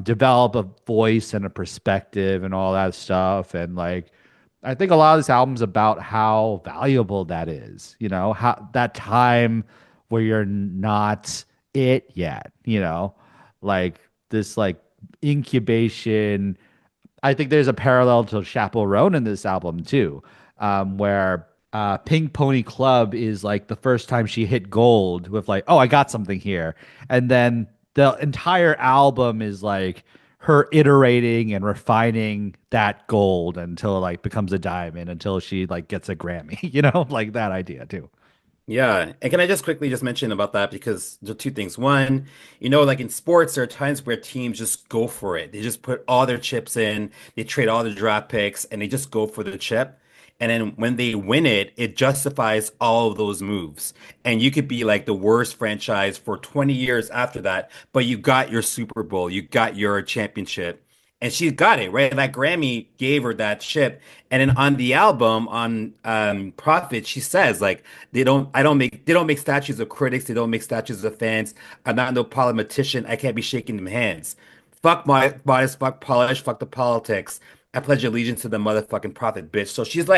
develop a voice and a perspective and all that stuff. And like, I think a lot of this album's about how valuable that is, how that time where you're not it yet, like this like incubation. I think there's a parallel to Chaperone in this album too, where Pink Pony Club is like the first time she hit gold with like, oh, I got something here. And then the entire album is like her iterating and refining that gold until it like becomes a diamond until she like gets a Grammy, like that idea too. Yeah. And can I just quickly just mention about that? Because there are two things. One, like in sports, there are times where teams just go for it. They just put all their chips in, they trade all their draft picks, and they just go for the chip. And then when they win it, it justifies all of those moves. And you could be like the worst franchise for 20 years after that, but you got your Super Bowl, you got your championship. And she got it, right? That Grammy gave her that chip. And then on the album, on Prophet, she says, like, they don't make statues of critics. They don't make statues of fans. I'm not no politician. I can't be shaking them hands. Fuck my modest, fuck polish, fuck the politics. I pledge allegiance to the motherfucking prophet, bitch. So she's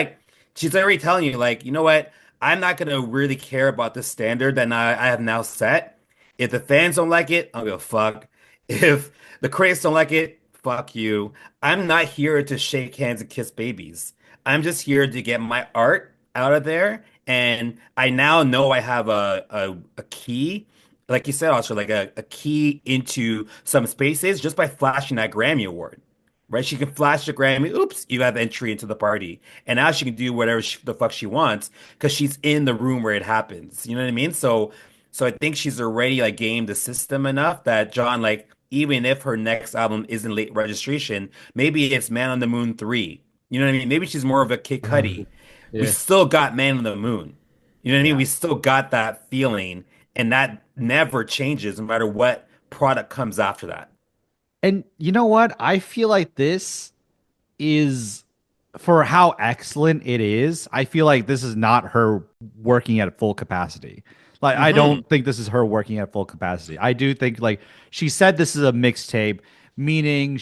already telling you, like, you know what? I'm not gonna really care about this standard that I have now set. If the fans don't like it, I don't give a fuck. If the critics don't like it, fuck you. I'm not here to shake hands and kiss babies. I'm just here to get my art out of there. And I now know I have a key, like you said, also like a key into some spaces just by flashing that Grammy award. Right? She can flash the Grammy. Oops, you have entry into the party. And now she can do whatever the fuck she wants because she's in the room where it happens. You know what I mean? So I think she's already like gamed the system enough that John, like, even if her next album isn't late registration, maybe it's Man on the Moon 3. You know what I mean? Maybe she's more of a Kid Cudi. We Yeah. still got Man on the Moon. You know what I mean? Yeah. We still got that feeling, and that never changes no matter what product comes after that. And you know what? I feel like this is for how excellent it is. I feel like this is not her working at full capacity. Like I Hmm. don't think this is her working at full capacity. I do think like she said this is a mixtape, meaning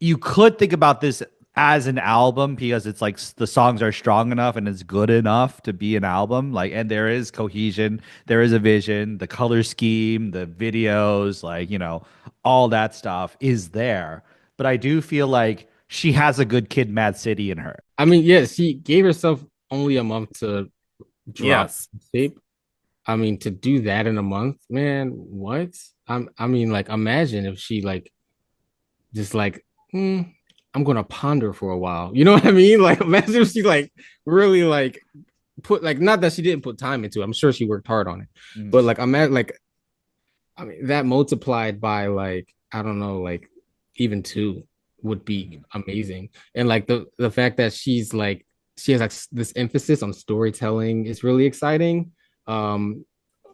you could think about this as an album because it's like the songs are strong enough and it's good enough to be an album. Like, and there is cohesion, there is a vision, the color scheme, the videos, like, all that stuff is there. But I do feel like she has a good Kid Mad City in her. I mean, yeah, she gave herself only a month to drop Yes. tape. I mean, to do that in a month, man, what? I mean, like, imagine if she like just like, I'm gonna ponder for a while. You know what I mean? Like, imagine if she like really like put like not that she didn't put time into it. I'm sure she worked hard on it, Mm. but like, I mean, that multiplied by like I don't know, like even two would be amazing. And like the fact that she has like this emphasis on storytelling is really exciting. Um,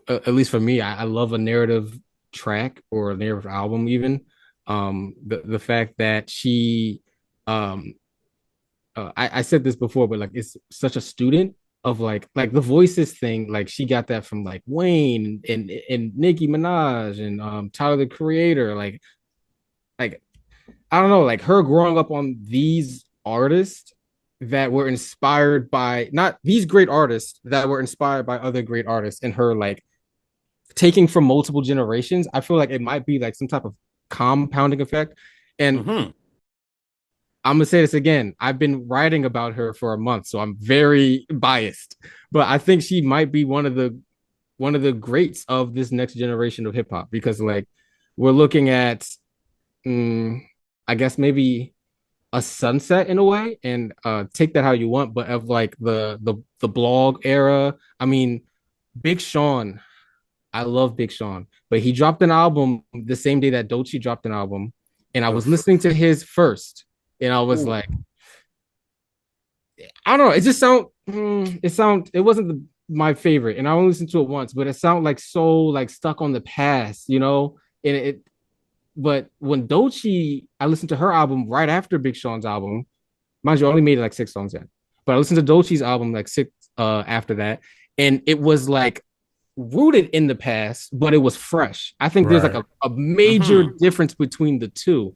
at least for me, I love a narrative track or a narrative album even. The fact that she um I said this before, but like it's such a student of like the voices thing. Like she got that from like Wayne and Nicki Minaj and Tyler the Creator. Like I don't know, like her growing up on these artists that were inspired by not these great artists that were inspired by other great artists, and her like taking from multiple generations. I feel like it might be like some type of compounding effect. And Hmm. I'm gonna say this again. I've been writing about her for a month, so I'm very biased. But I think she might be one of the greats of this next generation of hip hop because like we're looking at, mm, I guess maybe a sunset in a way, and take that how you want. But of like the blog era, I mean, Big Sean. I love Big Sean, but he dropped an album the same day that DOECHII dropped an album, and I was Oof. listening to his first, and I was Ooh. like, I don't know. It just it wasn't my favorite, and I only listened to it once, but it sounded like so like stuck on the past, And but when DOECHII, I listened to her album right after Big Sean's album. Mind you, I only made like 6 songs yet, but I listened to DOECHI's album like six after that, and it was like rooted in the past, but it was fresh. I think there's like Right. a major Hmm. difference between the two.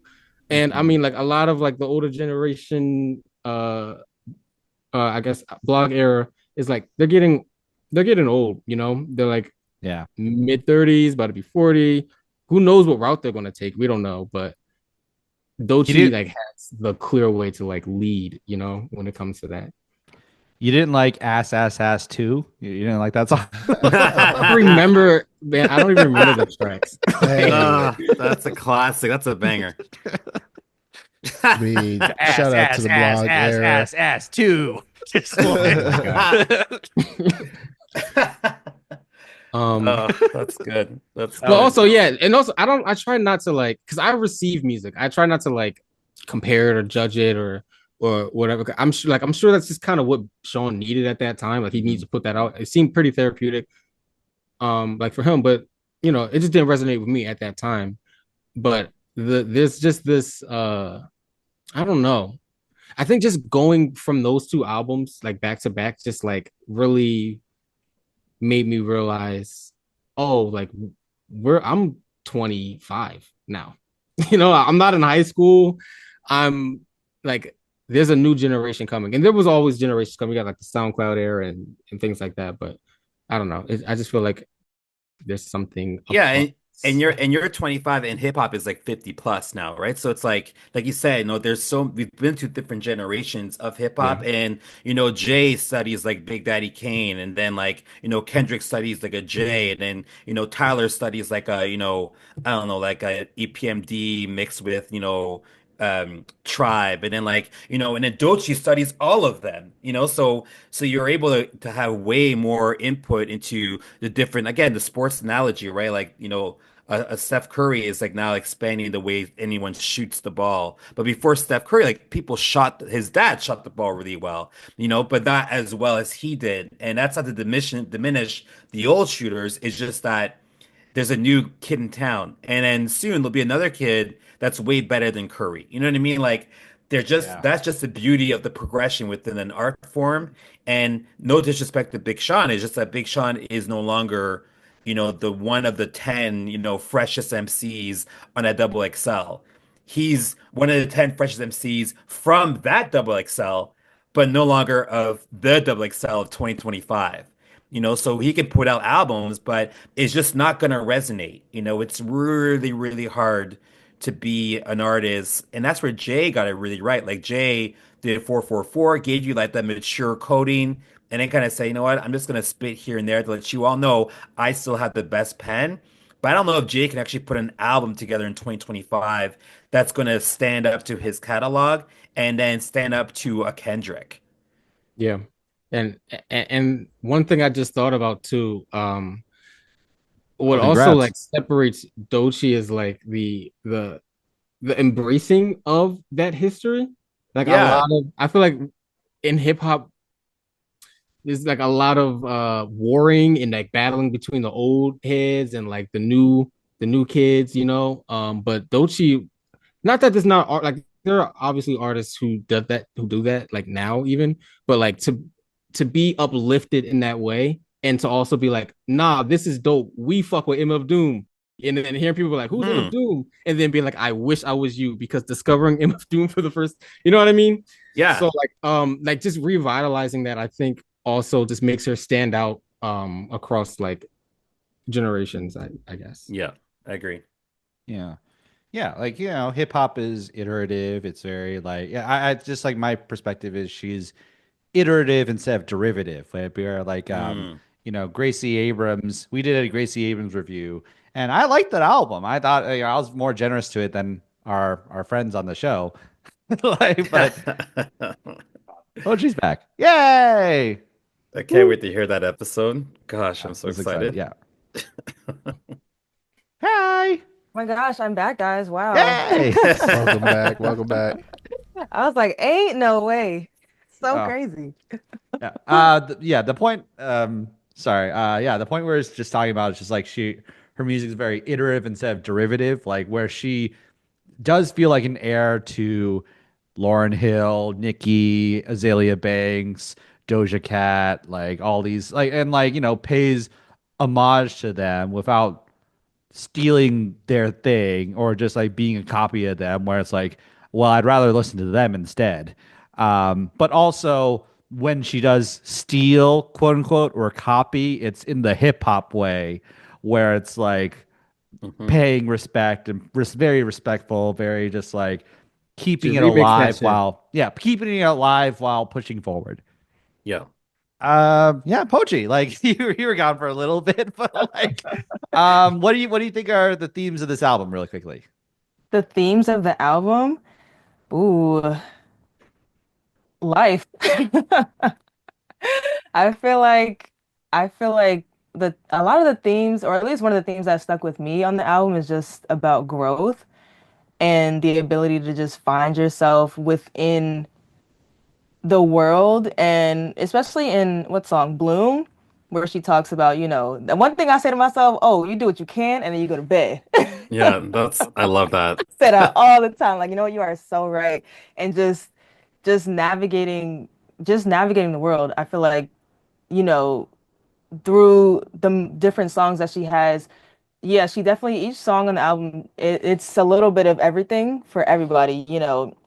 And I Mhm. mean, like a lot of like the older generation I guess blog era is like they're getting old, They're like Yeah. mid 30s, about to be 40. Who knows what route they're gonna take? We don't know, but You DOECHI didn't like has the clear way to like lead, when it comes to that. you didn't like Ass Ass Ass 2? You didn't like that song? I don't remember, man. I don't even remember the tracks. Hey, That's a classic. That's a banger. I mean, Ass, shout out to ass, the ass, blog ass, era. ass, ass, two. Just Oh my God. Um, That's good. That's That but was good. also, yeah, and also I try not to like because I receive music. I try not to like compare it or judge it or whatever. I'm sure that's just kind of what Sean needed at that time. Like he needs Mhm. to put that out. It seemed pretty therapeutic, like for him, but it just didn't resonate with me at that time. But there's just this I don't know. I think just going from those two albums like back to back just like really made me realize, oh, like I'm 25 now. I'm not in high school. I'm like there's a new generation coming. And there was always generations coming. We got like the SoundCloud era and things like that. But I don't know. I just feel like there's something Yeah, apart. and you're 25 and hip hop is like 50 plus now, right? So it's like you said, we've been to different generations of hip Yeah. hop and Jay studies like Big Daddy Kane and then like Kendrick studies like a Jay and then Tyler studies like a I don't know like a EPMD mixed with Tribe and then and then Doechii studies all of them, so you're able to have way more input into the different, again, the sports analogy, right? Like, a Steph Curry is like now expanding the way anyone shoots the ball. But before Steph Curry, like his dad shot the ball really well, but not as well as he did. And that's not to diminish the old shooters. It's just that there's a new kid in town, and then soon there'll be another kid that's way better than Curry. You know what I mean? Like Yeah. that's just the beauty of the progression within an art form. And no disrespect to Big Sean, it's just that Big Sean is no longer, the one of the 10, freshest MCs on that double XL. He's one of the 10 freshest MCs from that double XL, but no longer of the double XL of 2025. So he can put out albums, but it's just not going to resonate. It's really, really hard to be an artist. And that's where Jay got it really right. Like Jay did 444, gave you like that mature coding, and then kind of say, you know what, I'm just going to spit here and there to let you all know I still have the best pen. But I don't know if Jay can actually put an album together in 2025 that's going to stand up to his catalog and then stand up to a Kendrick. Yeah. And one thing I just thought about too, Oh, what also like congrats. separates Doechii is like the embracing of that history. Like a Yeah. lot of I feel like in hip hop there's like a lot of warring and like battling between the old heads and like the new kids, but Doechii, not that there's not art, like there are obviously artists who do that like now even, but like to be uplifted in that way and to also be like, nah, this is dope. We fuck with MF Doom. And then hearing people like, who's MF Hmm. Doom? And then being like, I wish I was you, because discovering MF Doom for the first, you know what I mean? Yeah. So like just revitalizing that, I think also just makes her stand out across like generations, I guess. Yeah. I agree. Yeah. Yeah, like hip hop is iterative. It's very like yeah. I just like my perspective is she's iterative instead of derivative. Like we are like Mm. Gracie Abrams. We did a Gracie Abrams review, and I liked that album. I thought I was more generous to it than our friends on the show. Like, but oh, she's back! Yay! I can't Woo! wait to hear that episode. Gosh, Yeah, I'm so this is excited. excited. Yeah. Hi! Oh my gosh, I'm back, guys. Wow. Yay! Welcome back. Welcome back. I was like, ain't no way. So Oh, crazy. yeah. Yeah, the point sorry. Yeah, the point where it's just talking about it's just like her music is very iterative instead of derivative, like where she does feel like an heir to Lauryn Hill, Nicki, Azalea Banks, Doja Cat, like all these like and like, pays homage to them without stealing their thing or just like being a copy of them where it's like, well, I'd rather listen to them instead. But also when she does steal, quote unquote, or copy, it's in the hip hop way where it's like Hmm. paying respect and very respectful, very just like She keeping it remixed that alive shit. keeping it alive while pushing forward. Yeah. Yeah, Pochi, like you were gone for a little bit, but like, what do you think are the themes of this album, really quickly? The themes of the album, ooh, life. I feel like. I feel like the a lot of the themes, or at least one of the themes that stuck with me on the album, is just about growth and the ability to just find yourself within the world, and especially in what song, Bloom, where she talks about, the one thing I say to myself, oh, you do what you can and then you go to bed. Yeah, I love that. Say that all the time. Like, you are so right. And just navigating the world. I feel like, you know, through the different songs that she has, yeah, she definitely, each song on the album, it's a little bit of everything for everybody.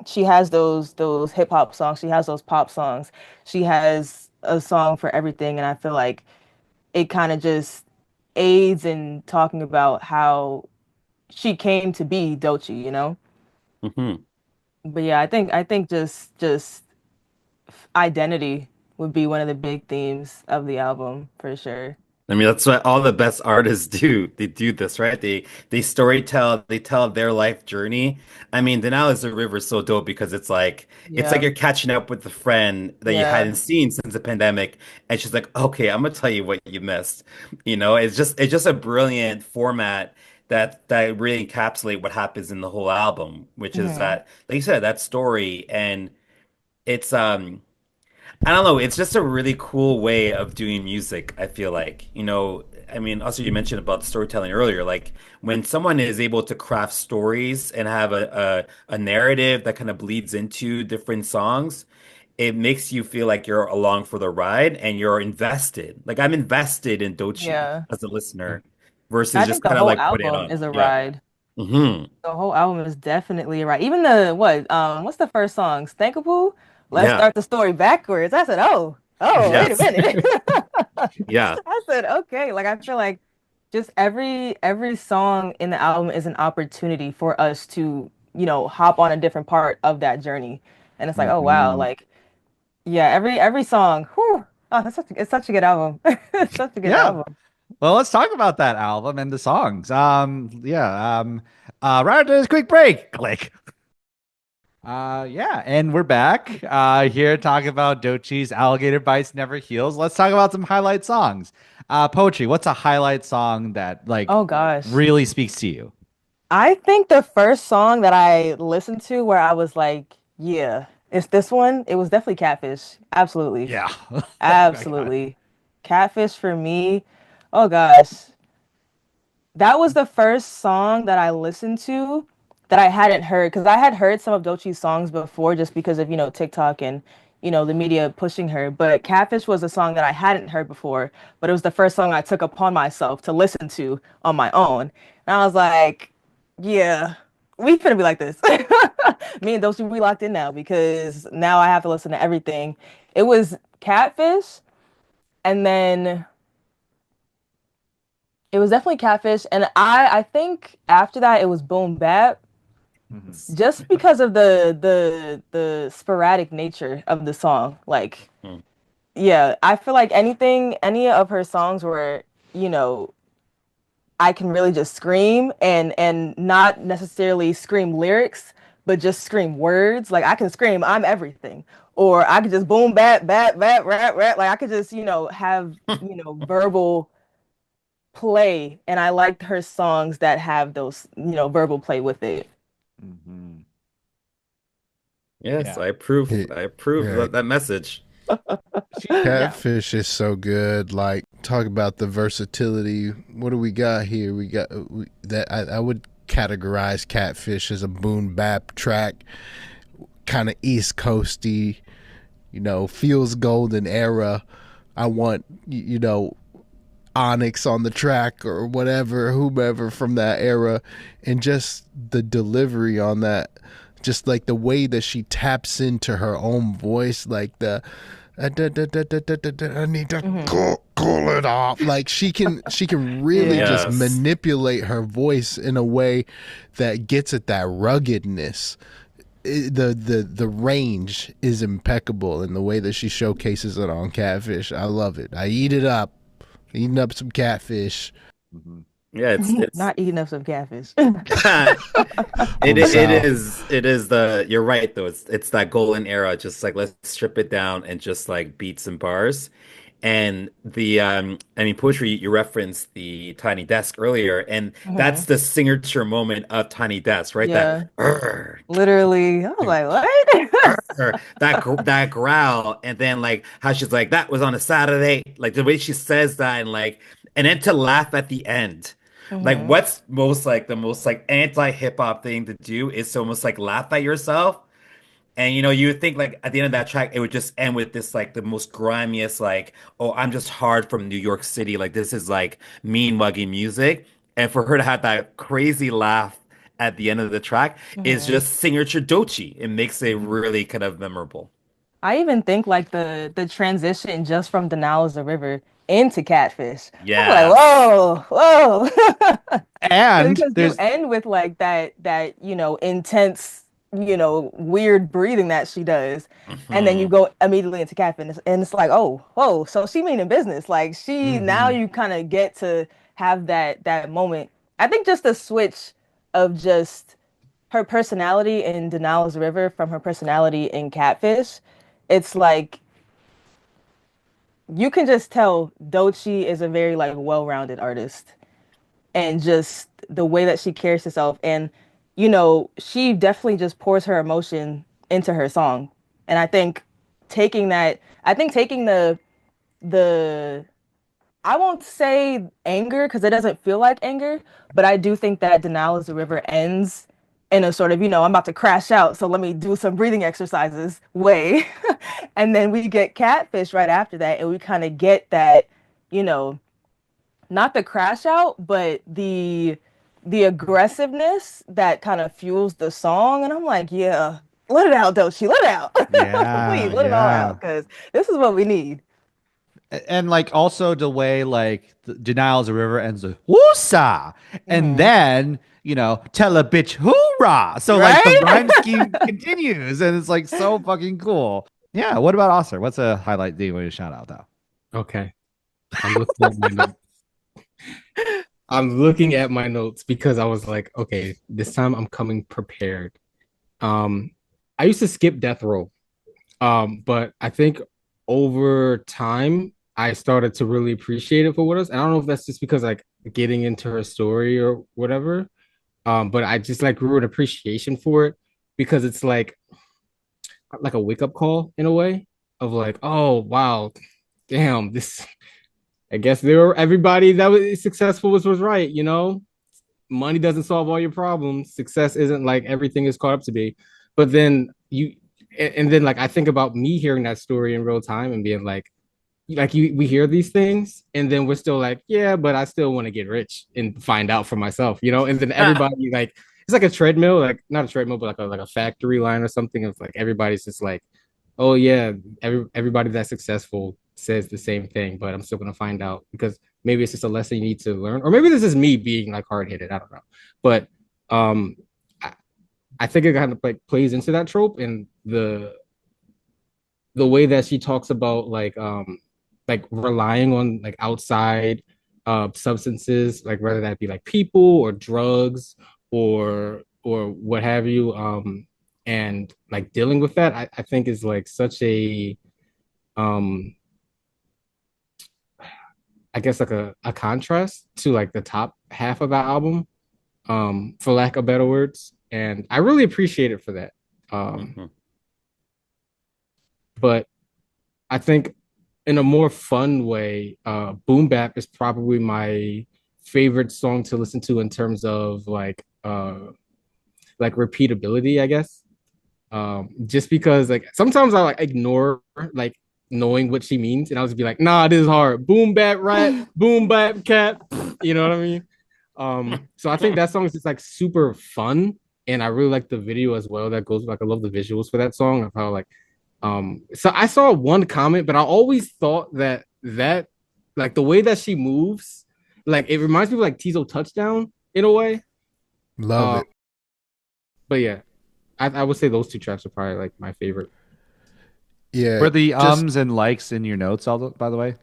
She has those hip hop songs, she has those pop songs, she has a song for everything, and I feel like it kind of just aids in talking about how she came to be Doechii. Hmm. But yeah, I think just identity would be one of the big themes of the album for sure. I mean, that's what all the best artists do. They do this, right? They story tell, they tell their life journey. I mean, Denali is a River is so dope because it's like Yeah. you're catching up with a friend that you Yeah. hadn't seen since the pandemic, and she's like, "Okay, I'm gonna tell you what you missed." It's just a brilliant format that really encapsulate what happens in the whole album, which is Hmm. that, like you said, that story, and it's I don't know. It's just a really cool way of doing music, I feel like. I mean, also you mentioned about storytelling earlier. Like when someone is able to craft stories and have a narrative that kind of bleeds into different songs, it makes you feel like you're along for the ride and you're invested. Like I'm invested in Doechii Yeah. as a listener versus I just think the kind of whole like putting it album on. is a Yeah. ride. Hmm. The whole album is definitely a ride. Even what's the first song? Stankapu? Let's Yeah. start the story backwards. I said, oh, wait a Yes. minute. Yeah. I said, okay. Like I feel like just every song in the album is an opportunity for us to, hop on a different part of that journey. And it's like, oh wow, Mhm. like yeah, every song. Whew, oh, it's such a good album. It's such a good Yeah. album. Well, let's talk about that album and the songs. Yeah. Right after this quick break. Click. Yeah, and we're back here talking about Doechii's Alligator Bites Never Heals. Let's talk about some highlight songs. Poetry, what's a highlight song that like Oh gosh. really speaks to you? I think the first song that I listened to where I was like, yeah, it's this one. It was definitely Catfish. Absolutely. Yeah. Oh my God. Absolutely. Catfish for me. Oh gosh. That was the first song that I listened to that I hadn't heard, because I had heard some of Doechii's songs before just because of, TikTok and, the media pushing her. But Catfish was a song that I hadn't heard before, but it was the first song I took upon myself to listen to on my own. And I was like, yeah, we finna be like this. Me and Doechii, we locked in now because now I have to listen to everything. It was Catfish, and then it was definitely Catfish, and I think after that it was Boom Bap, Mhm. just because of the sporadic nature of the song. Like, Hmm. yeah, I feel like any of her songs where, you know, I can really just scream and not necessarily scream lyrics, but just scream words. Like I can scream, I'm everything. Or I could just boom bap bap bap rap rap. Like I could just, have, verbal play, and I liked her songs that have those, verbal play with it. Mhm. Yes, Yeah. I approve. It, I approve yeah, that message. Yeah. Catfish is so good. Like, talk about the versatility. What do we got here? We got that. I would categorize Catfish as a boom bap track, kind of East Coasty. Feels golden era. I want Onyx on the track or whatever, whomever from that era, and just the delivery on that, just like the way that she taps into her own voice, like the I need to Hmm. cool it off. Like she can really Yeah. just Yes. manipulate her voice in a way that gets at that ruggedness. The range is impeccable in the way that she showcases it on Catfish. I love it. I eat it up. Eating up some catfish. Mhm. Yeah, it's Not eating up some catfish. it Crucial. is the you're right though. It's that golden era. Just like let's strip it down and just like beat some bars. And I mean, poetry, you referenced the Tiny Desk earlier, and Hmm. that's the signature moment of Tiny Desk, right? That Yeah, "Arr, literally. I was like, what? that growl, and then like how she's like, that was on a Saturday, like the way she says that, and like, and then to laugh at the end. Like, Hmm. what's most like the most like anti-hip hop thing to do is to almost like laugh at yourself. And you would think like at the end of that track, it would just end with this like the most grimiest, like, oh, I'm just hard from New York City. Like this is like mean mugging music. And for her to have that crazy laugh at the end of the track is Hmm. just signature Doechii. It makes it really kind of memorable. I even think like the transition just from Denial is the River into Catfish. I'm like, Yes. whoa, whoa. And Because you there's end with like that intense, weird breathing that she does. And then you Hmm. go immediately into Catfish. And it's like, oh, whoa, so she meaning business. Like now Mhm. you kind of get to have that moment. I think just the switch of just her personality in Denali's River from her personality in Catfish, it's like you can just tell Doechii is a very like well-rounded artist, and just the way that she carries herself, and she definitely just pours her emotion into her song. And I think taking the I won't say anger because it doesn't feel like anger, but I do think that Denial is the River ends in a sort of, I'm about to crash out, so let me do some breathing exercises way. And then we get Catfish right after that, and we kind of get that, you know, not the crash out, but the aggressiveness that kind of fuels the song. And I'm like, yeah, let it out, Doechii, let it out. Yeah, Please let it all yeah. out because this is what we need. And like also the way like the Denial's a River ends with woosah, and Hmm. then tell a bitch hoorah. So like the Right? rhyme scheme continues, and it's like so fucking cool. Yeah. What about Oscar? What's a highlight that you want to shout out though? Okay. I'm looking at my notes. I'm looking at my notes because I was like, okay, this time I'm coming prepared. Um, I used to skip Death Row. But I think over time I started to really appreciate it for what it was. And I don't know if that's just because like getting into her story or whatever. But I just like grew an appreciation for it because it's like a wake up call in a way of like, oh wow, damn, this I guess there were everybody that was successful was right, money doesn't solve all your problems. Success isn't like everything is caught up to be. But then and then like I think about me hearing that story in real time and being we hear these things and then we're still like, yeah, but I still want to get rich and find out for myself, And then everybody like it's like a treadmill, like not a treadmill, but like a factory line or something. It's like everybody's just like, oh yeah, everybody that's successful says the same thing, but I'm still gonna find out because maybe it's just a lesson you need to learn, or maybe this is me being like hard headed. I don't know, but um, I, I think it kind of like plays into that trope and the way that she talks about like relying on like outside substances, like whether that be like people or drugs or what have you, and like dealing with that, I think is like such a um I guess like a contrast to like the top half of the album, for lack of better words. And I really appreciate it for that. Um, Hmm. but I think in a more fun way, Boom Bap is probably my favorite song to listen to in terms of like repeatability, I guess. Just because like sometimes I like ignore like knowing what she means, and I'll just be like, nah, this is hard. Boom bap right, boom bap cat. You know what I mean? So I think that song is just like super fun, and I really like the video as well. That goes like I love the visuals for that song of how like so I saw one comment, but I always thought that like the way that she moves, like it reminds me of like Tizo Touchdown in a way. Love Uh, it. but yeah, I would say those two tracks are probably like my favorite. Yeah, Were the just ums and likes in your notes, by the way?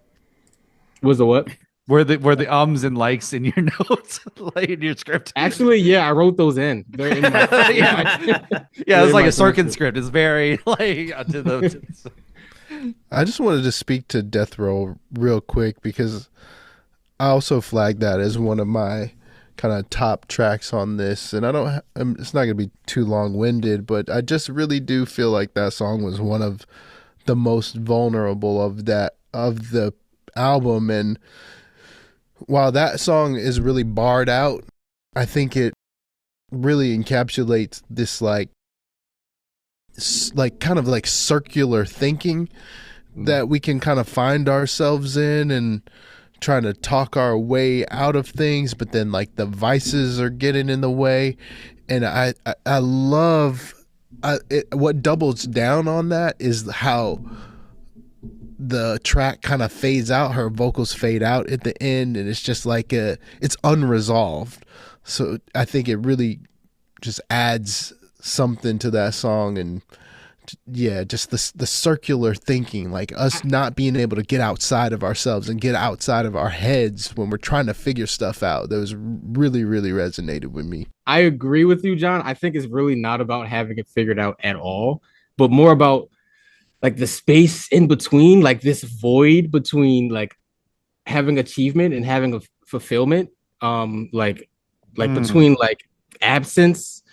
Was the what? Were the ums and likes in your notes, like in your script? Actually, yeah, I wrote those in. They're in my Yeah, yeah. they're It's in like my a Sorkin transcript. script. It's very like to the. I just wanted to speak to Death Row real quick because I also flagged that as one of my kind of top tracks on this, and I don't. It's not gonna be too long winded, but I just really do feel like that song was one of the most vulnerable of the album. And while that song is really barred out, I think it really encapsulates this like kind of like circular thinking that we can kind of find ourselves in, and trying to talk our way out of things, but then like the vices are getting in the way. And I love what doubles down on that is how the track kind of fades out, her vocals fade out at the end, and it's just like it's unresolved. So I think it really just adds something to that song. And yeah, just the circular thinking, like us not being able to get outside of ourselves and get outside of our heads when we're trying to figure stuff out. That was really, really resonated with me. I agree with you, John. I think it's really not about having it figured out at all, but more about like the space in between, like this void between like having achievement and having a fulfillment. Like Mm. between like absence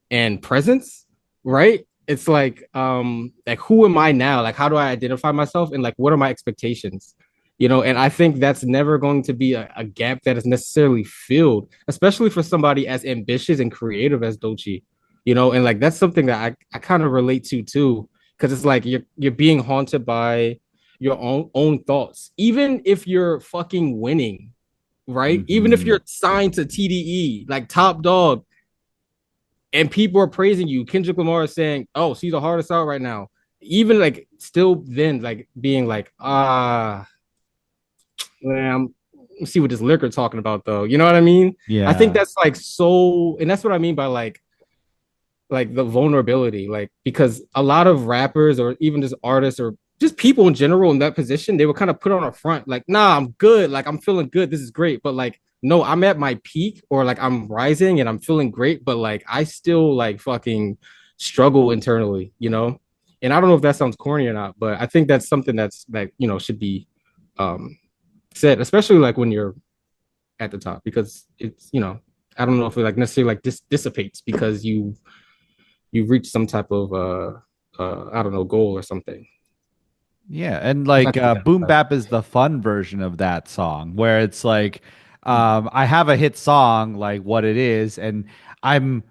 and presence, right? It's like who am I now? Like how do I identify myself and like what are my expectations? And I think that's never going to be a gap that is necessarily filled, especially for somebody as ambitious and creative as Doechii. And like that's something that I kind of relate to too, because it's like you're being haunted by your own thoughts, even if you're fucking winning, right? Even if Mhm. you're signed to TDE, like top dog, and people are praising you. Kendrick Lamar is saying, "Oh, she's the hardest out right now." Even like still then like being like, man, let's see what this liquor talking about though. You know what I mean? I think Yeah. that's like so, and that's what I mean by like the vulnerability, like because a lot of rappers or even just artists or just people in general in that position, they were kind of put on a front, like, nah, I'm good, like I'm feeling good, this is great, but like, no, I'm at my peak or like I'm rising and I'm feeling great, but like I still like fucking struggle internally. And I don't know if that sounds corny or not, but I think that's something that's like should be um said, especially like when you're at the top, because it's I don't know if it like necessarily like dissipates because you reach some type of I don't know, goal or something. Yeah, and If I like could get Boom that. Bap is the fun version of that song where it's like I have a hit song like what it is, and I'm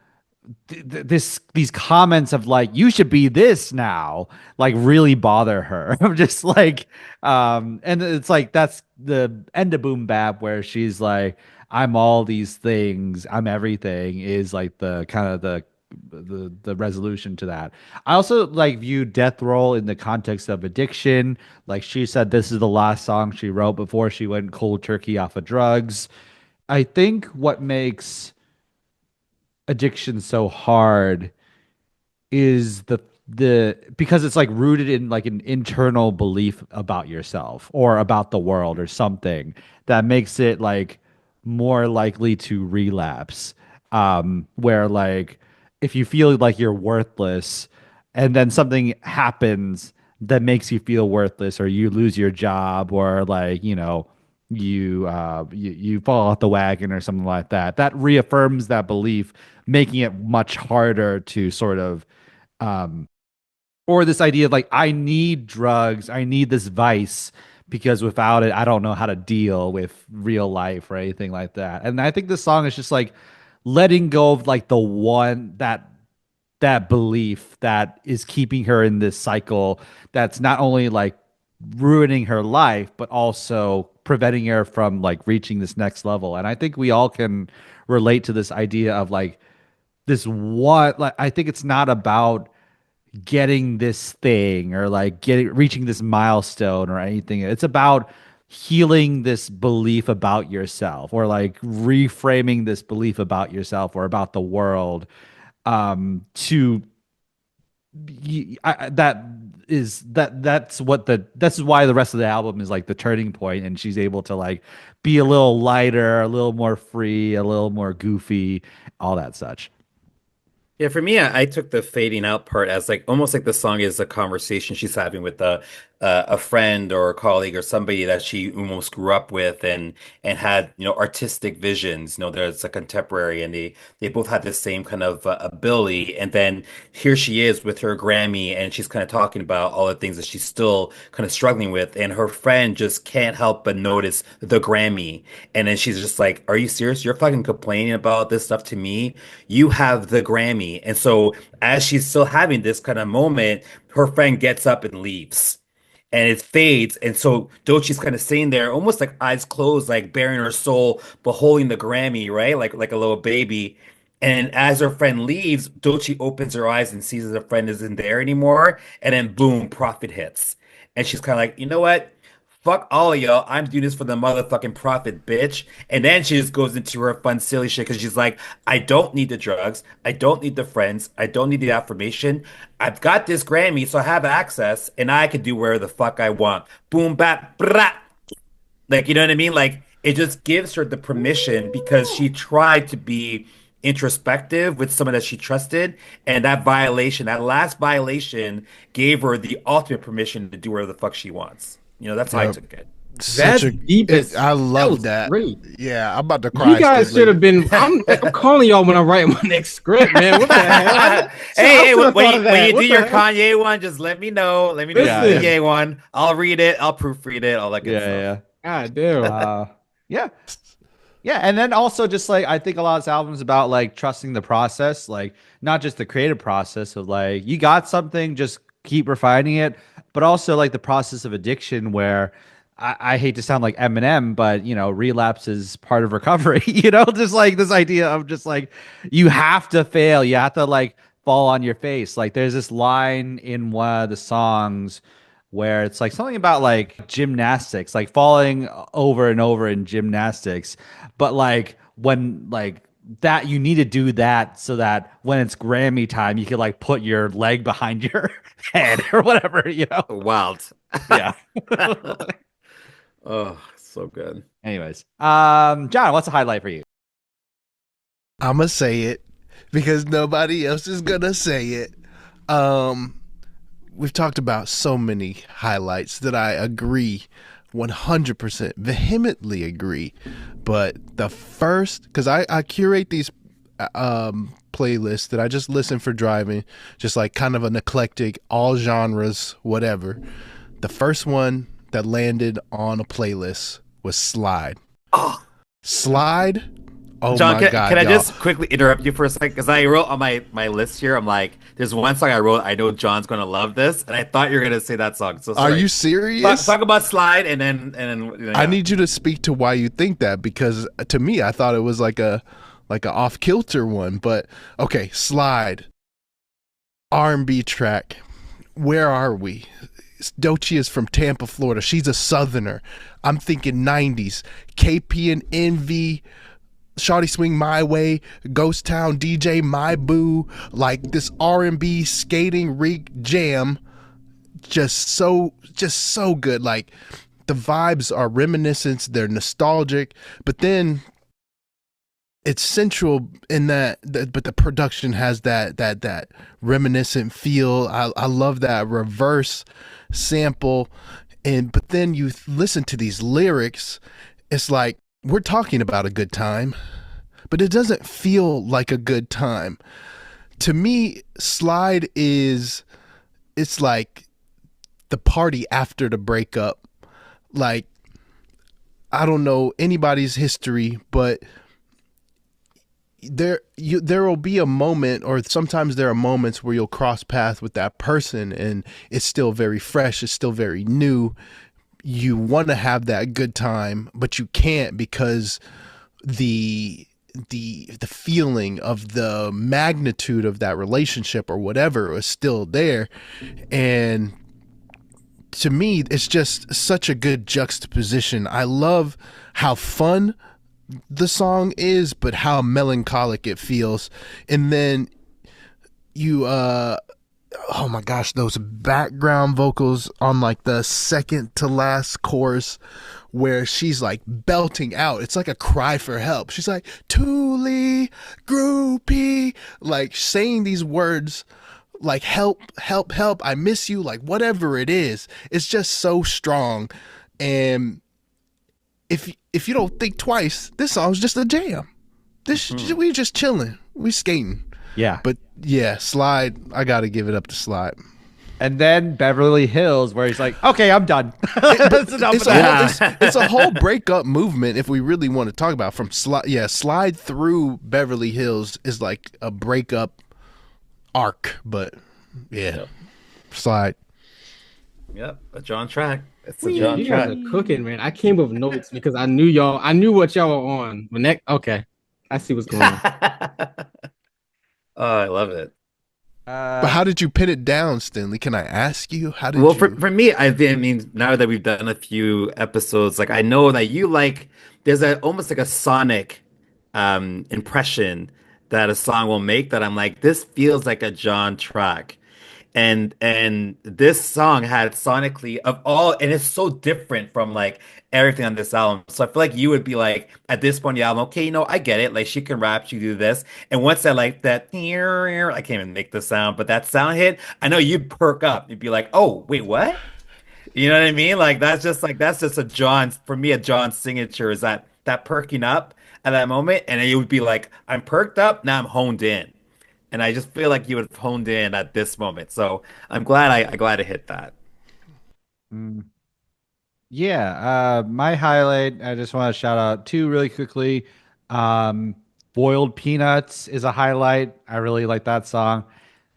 these comments of like you should be this now like really bother her. I'm just like and it's like that's the end of Boom Bap where she's like I'm all these things, I'm everything is like the kind of the resolution to that. I also like view Death Roll in the context of addiction. Like she said this is the last song she wrote before she went cold turkey off of drugs. I think what makes addiction so hard is the because it's like rooted in like an internal belief about yourself or about the world or something that makes it like more likely to relapse. Where like if you feel like you're worthless and then something happens that makes you feel worthless or you lose your job or like you fall off the wagon or something like that, that reaffirms that belief, making it much harder to sort of um, or this idea of like, I need drugs, I need this vice because without it, I don't know how to deal with real life or anything like that. And I think this song is just like letting go of like the one that belief that is keeping her in this cycle that's not only like ruining her life, but also preventing her from like reaching this next level. And I think we all can relate to this idea of like this one, like, I think it's not about getting this thing or like getting reaching this milestone or anything. It's about healing this belief about yourself or like reframing this belief about yourself or about the world to that is that's why the rest of the album is like the turning point and she's able to like be a little lighter, a little more free, a little more goofy, all that such. Yeah, for me, I took the fading out part as like almost like the song is a conversation she's having with a friend or a colleague or somebody that she almost grew up with and had, artistic visions. There's a contemporary, and they both had the same kind of ability. And then here she is with her Grammy, and she's kind of talking about all the things that she's still kind of struggling with, and her friend just can't help but notice the Grammy. And then she's just like, "Are you serious? You're fucking complaining about this stuff to me? You have the Grammy." And so as she's still having this kind of moment, her friend gets up and leaves. And it fades. And so Doechie's kind of sitting there, almost like eyes closed, like bearing her soul, but holding the Grammy, right? Like a little baby. And as her friend leaves, Doechii opens her eyes and sees that her friend isn't there anymore. And then boom, profit hits. And she's kind of like, you know what? Fuck all of y'all. I'm doing this for the motherfucking profit, bitch. And then she just goes into her fun, silly shit because she's like, I don't need the drugs. I don't need the friends. I don't need the affirmation. I've got this Grammy, so I have access and I can do whatever the fuck I want. Boom, bap, brah. Like, you know what I mean? Like, it just gives her the permission because she tried to be introspective with someone that she trusted. And that violation, that last violation, gave her the ultimate permission to do whatever the fuck she wants. That's how I Yeah. took it. That's deep as I that love was that. great. Yeah, I'm about to cry. You guys Stanley. should have been. I'm calling y'all when I write my next script, man. What the hell? Hey, I should've thought of when that. you What do the your hell? Kanye one, just let me know. Let me know Listen. the Kanye one. I'll read it. I'll proofread it. All that good Yeah, stuff. God damn. yeah. Yeah, and then also just like I think a lot of this album's about like trusting the process, like not just the creative process of like you got something, just keep refining it, but also like the process of addiction where I hate to sound like Eminem, but relapse is part of recovery. Just like this idea of just like you have to fail, you have to like fall on your face. Like there's this line in one of the songs where it's like something about like gymnastics, like falling over and over in gymnastics, but like when like that you need to do that so that when it's Grammy time, you can like put your leg behind your head or whatever. Wild. Yeah. Oh, so good. Anyways, John, what's a highlight for you? I'ma say it because nobody else is gonna say it. We've talked about so many highlights that I agree 100% vehemently agree, but the first, because I curate these playlists that I just listen for driving, just like kind of an eclectic, all genres, whatever. The first one that landed on a playlist was Slide. Oh, Slide. Oh John, my can, God, can I y'all. just quickly interrupt you for a second? Because I wrote on my list here, I'm like, there's one song I wrote, I know John's gonna love this, and I thought you were gonna say that song. So Are sorry. you serious? Talk about Slide, and then I need you to speak to why you think that, because to me I thought it was like a off kilter one. But okay, Slide, R&B track. Where are we? Doechii is from Tampa, Florida. She's a Southerner. I'm thinking 90s. KP and Envy, Shawty Swing My Way, Ghost Town DJ My Boo, like this R&B skating rink jam. Just so good. Like the vibes are reminiscent, they're nostalgic, but then it's sensual in but the production has that reminiscent feel. I love that reverse sample, but then you listen to these lyrics, it's like we're talking about a good time, but it doesn't feel like a good time. To me, Slide it's like the party after the breakup. Like, I don't know anybody's history, but there will be a moment, or sometimes there are moments where you'll cross paths with that person and it's still very fresh, it's still very new. You want to have that good time, but you can't because the feeling of the magnitude of that relationship or whatever is still there. And to me, it's just such a good juxtaposition. I love how fun the song is, but how melancholic it feels. And then you oh my gosh, those background vocals on like the second to last chorus where she's like belting out, it's like a cry for help. She's like, Thule groupie, like saying these words like help, help, help, I miss you, like whatever it is, it's just so strong. And if you don't think twice, this song's just a jam. This Mhm. we just chilling, we skating. Yeah. But yeah, Slide, I gotta give it up to Slide. And then Beverly Hills, where he's like, okay, I'm done. But That's enough of it's a whole that. it's a whole breakup movement if we really want to talk about from Slide. Yeah, Slide Through Beverly Hills is like a breakup arc, but yeah, Yep. Slide. Yep. A John track. It's a Yeah, John you guys track. are cooking, man. I came with notes because I knew what y'all were on. But next, okay, I see what's going on. Oh, I love it. But how did you pin it down, Stanley? Can I ask you? How did Well, you? for me, I mean, now that we've done a few episodes, like I know that you like there's a almost like a sonic impression that a song will make that I'm like, this feels like a John track. And this song had sonically of all, and it's so different from like everything on this album. So I feel like you would be like at this point in the album, okay, I get it. Like she can rap, she do this. And once that like that I can't even make the sound, but that sound hit, I know you'd perk up. You'd be like, oh, wait, what? You know what I mean? That's just a John for me, a John signature is that perking up at that moment. And it would be like, I'm perked up, now I'm honed in. And I just feel like you would have honed in at this moment. So I'm glad I glad I hit that. Mm, yeah, my highlight, I just want to shout out two really quickly. Um, Boiled Peanuts is a highlight. I really like that song.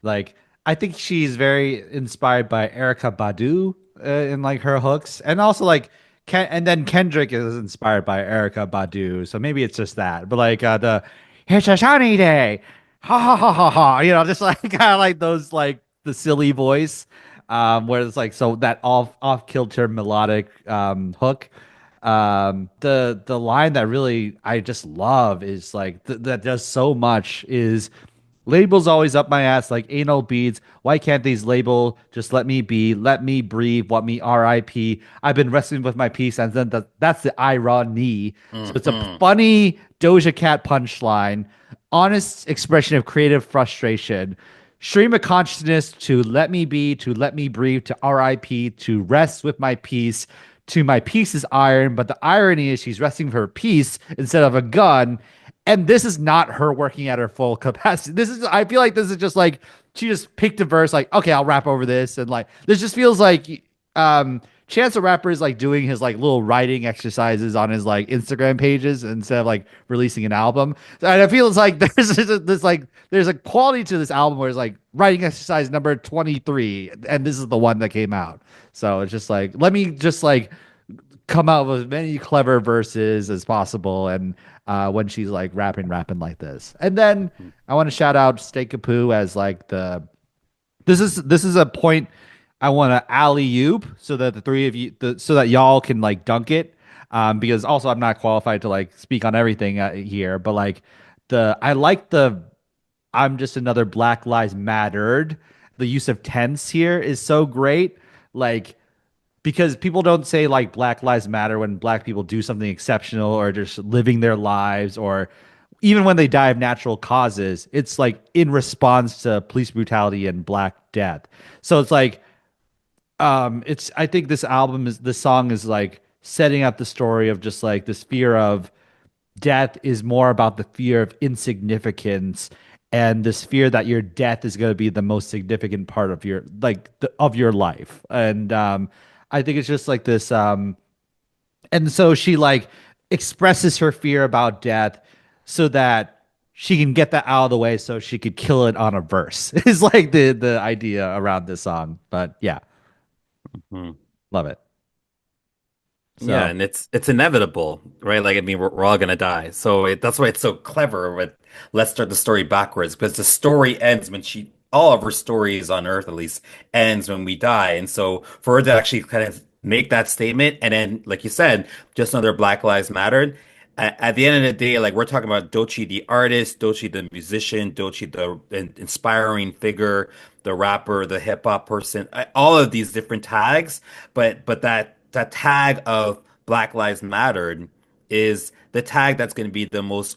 Like, I think she's very inspired by Erica Badu in like her hooks, and also like and then Kendrick is inspired by Erica Badu, so maybe it's just that. But like the "It's a sunny day," ha ha ha ha ha, just like kind of like those like the silly voice, where it's like so that off kilter melodic hook. The line that really I just love is like that does so much is labels always up my ass like anal beads. Why can't these label just let me be, let me breathe, what me RIP? I've been wrestling with my peace, and then that's the irony. So it's a Hmm. funny Doja Cat punchline, honest expression of creative frustration. Stream of consciousness to let me be, to let me breathe, to RIP, to rest with my peace, to my peace is iron. But the irony is she's resting with her peace instead of a gun. And this is not her working at her full capacity. I feel like this is just like, she just picked a verse, like, okay, I'll rap over this. And like, this just feels like, Chance the Rapper is like doing his like little writing exercises on his like Instagram pages instead of like releasing an album. And I feel it's like there's a quality to this album where it's like writing exercise number 23, and this is the one that came out. So it's just like, let me just like come out with as many clever verses as possible, and when she's like rapping like this. And then I want to shout out Stay Kapoo as like this is a point I want to alley oop so that the three of you so that y'all can like dunk it, because also I'm not qualified to like speak on everything here, but like the I like the I'm just another Black Lives Mattered. The use of tense here is so great. Like, because people don't say like Black Lives Matter when black people do something exceptional or just living their lives, or even when they die of natural causes. It's like in response to police brutality and black death. So it's like, it's I think this song is like setting up the story of just like this fear of death is more about the fear of insignificance, and this fear that your death is going to be the most significant part of your of your life. And I think it's just like this, and so she like expresses her fear about death so that she can get that out of the way so she could kill it on a verse is like the idea around this song. But yeah, Hmm. love it. Yeah, So and it's inevitable, right? Like I mean, we're all gonna die, so that's why it's so clever. With let's start the story backwards because the story ends when all of her stories on Earth at least ends when we die, and so for her to actually kind of make that statement, and then like you said, just another Black Lives Matter. At the end of the day, like we're talking about Doechii the artist, Doechii the musician, Doechii the inspiring figure, the rapper, the hip hop person, all of these different tags, but that tag of Black Lives Mattered is the tag that's going to be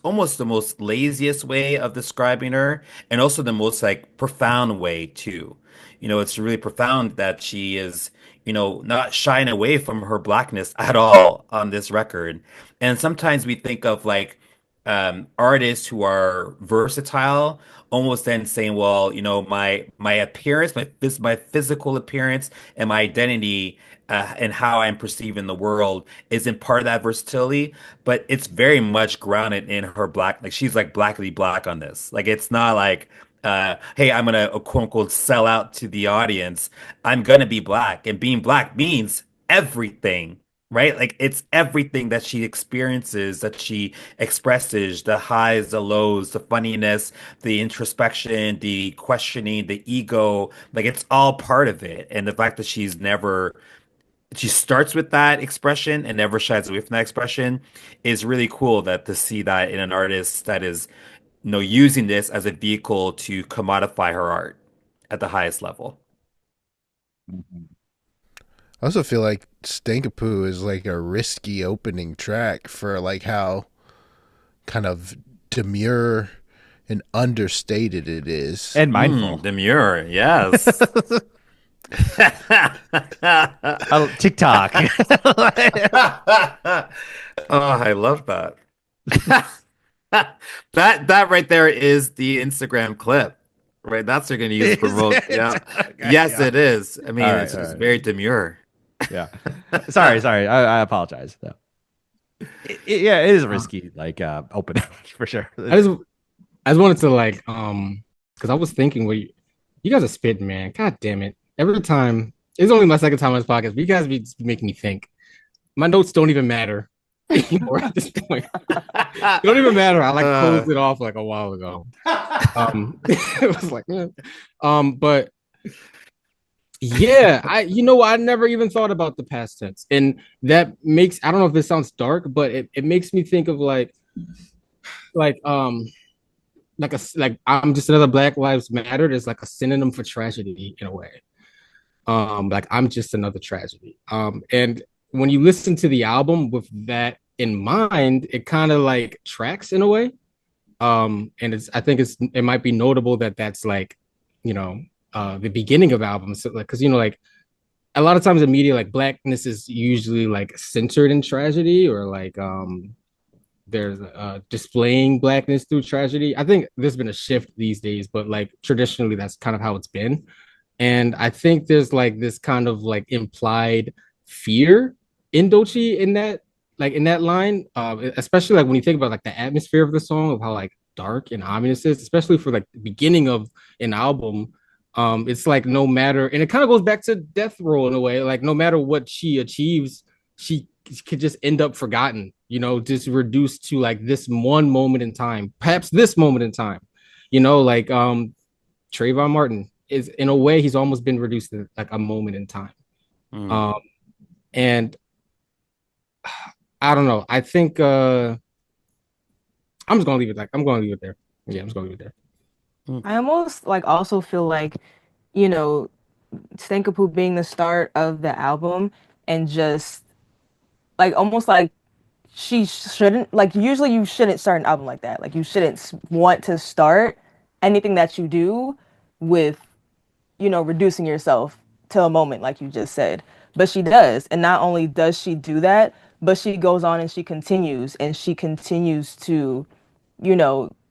almost the most laziest way of describing her, and also the most like profound way too. It's really profound that she is, not shying away from her blackness at all on this record. And sometimes we think of like artists who are versatile, almost then saying, well, my appearance, my physical appearance, and my identity, and how I'm perceived in the world isn't part of that versatility, but it's very much grounded in her black. Like she's like blackly black on this. Like it's not like, hey, I'm gonna quote unquote sell out to the audience. I'm gonna be black, and being black means everything, right? Like it's everything that she experiences, that she expresses, the highs, the lows, the funniness, the introspection, the questioning, the ego, like it's all part of it. And the fact that she starts with that expression and never shies away from that expression is really cool, that to see that in an artist that is, using this as a vehicle to commodify her art at the highest level. Mhm. I also feel like Stinkapoo is like a risky opening track for like how kind of demure and understated it is. And mindful. Demure, yes. Oh, TikTok. Oh, I love that. That right there is the Instagram clip, right? That's what you're gonna use to promote. Yeah. Okay, Yes, yeah. it is. I mean, All right, it's all just right. very demure. Yeah. Sorry. I apologize. No. Yeah, it is a risky like opening for sure. I just wanted to like because I was thinking, well, you guys are spitting, man. God damn it! Every time it's only my second time on this podcast, but you guys be making me think. My notes don't even matter anymore at this point. They don't even matter. I like closed it off like a while ago. It was like, but yeah, I never even thought about the past tense, and that makes, I don't know if this sounds dark, but it makes me think of like like I'm just another Black Lives Matter. There's like a synonym for tragedy in a way. Like I'm just another tragedy. And when you listen to the album with that in mind, it kind of like tracks in a way. And I think it might be notable that that's like, you know, the beginning of albums. So, like, because like a lot of times in media, like blackness is usually like centered in tragedy, or like there's displaying blackness through tragedy. I think there's been a shift these days, but like traditionally that's kind of how it's been. And I think there's like this kind of like implied fear in Doechii in that line, especially like when you think about like the atmosphere of the song, of how like dark and ominous it is, especially for like the beginning of an album. It's like no matter, and it kind of goes back to Death Row in a way, like no matter what she achieves, she could just end up forgotten, just reduced to like this one moment in time, perhaps this moment in time, like Trayvon Martin is, in a way, he's almost been reduced to like a moment in time. Mm. And I don't know. I think I'm just gonna leave it I'm gonna leave it there. Yeah, I'm just gonna leave it there. I almost like also feel like, you know, Stankapoop being the start of the album and just like almost like she shouldn't, like usually you shouldn't start an album like that. Like you shouldn't want to start anything that you do with, reducing yourself to a moment like you just said. But she does. And not only does she do that, but she goes on and she continues to,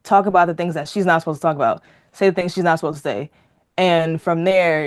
talk about the things that she's not supposed to talk about, say the things she's not supposed to say. And from there,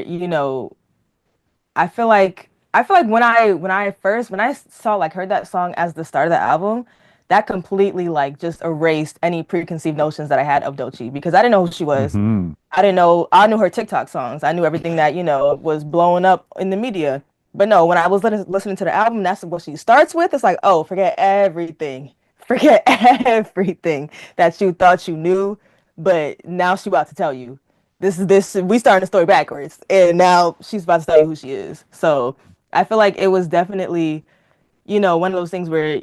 I feel like when I saw like heard that song as the start of the album, that completely like just erased any preconceived notions that I had of Doechii, because I didn't know who she was. Mhm. I knew her TikTok songs. I knew everything that, was blowing up in the media. But no, when I was listening to the album, that's what she starts with. It's like, oh, forget everything. Forget everything that you thought you knew, but now she's about to tell you. We starting the story backwards, and now she's about to tell you who she is. So I feel like it was definitely, one of those things where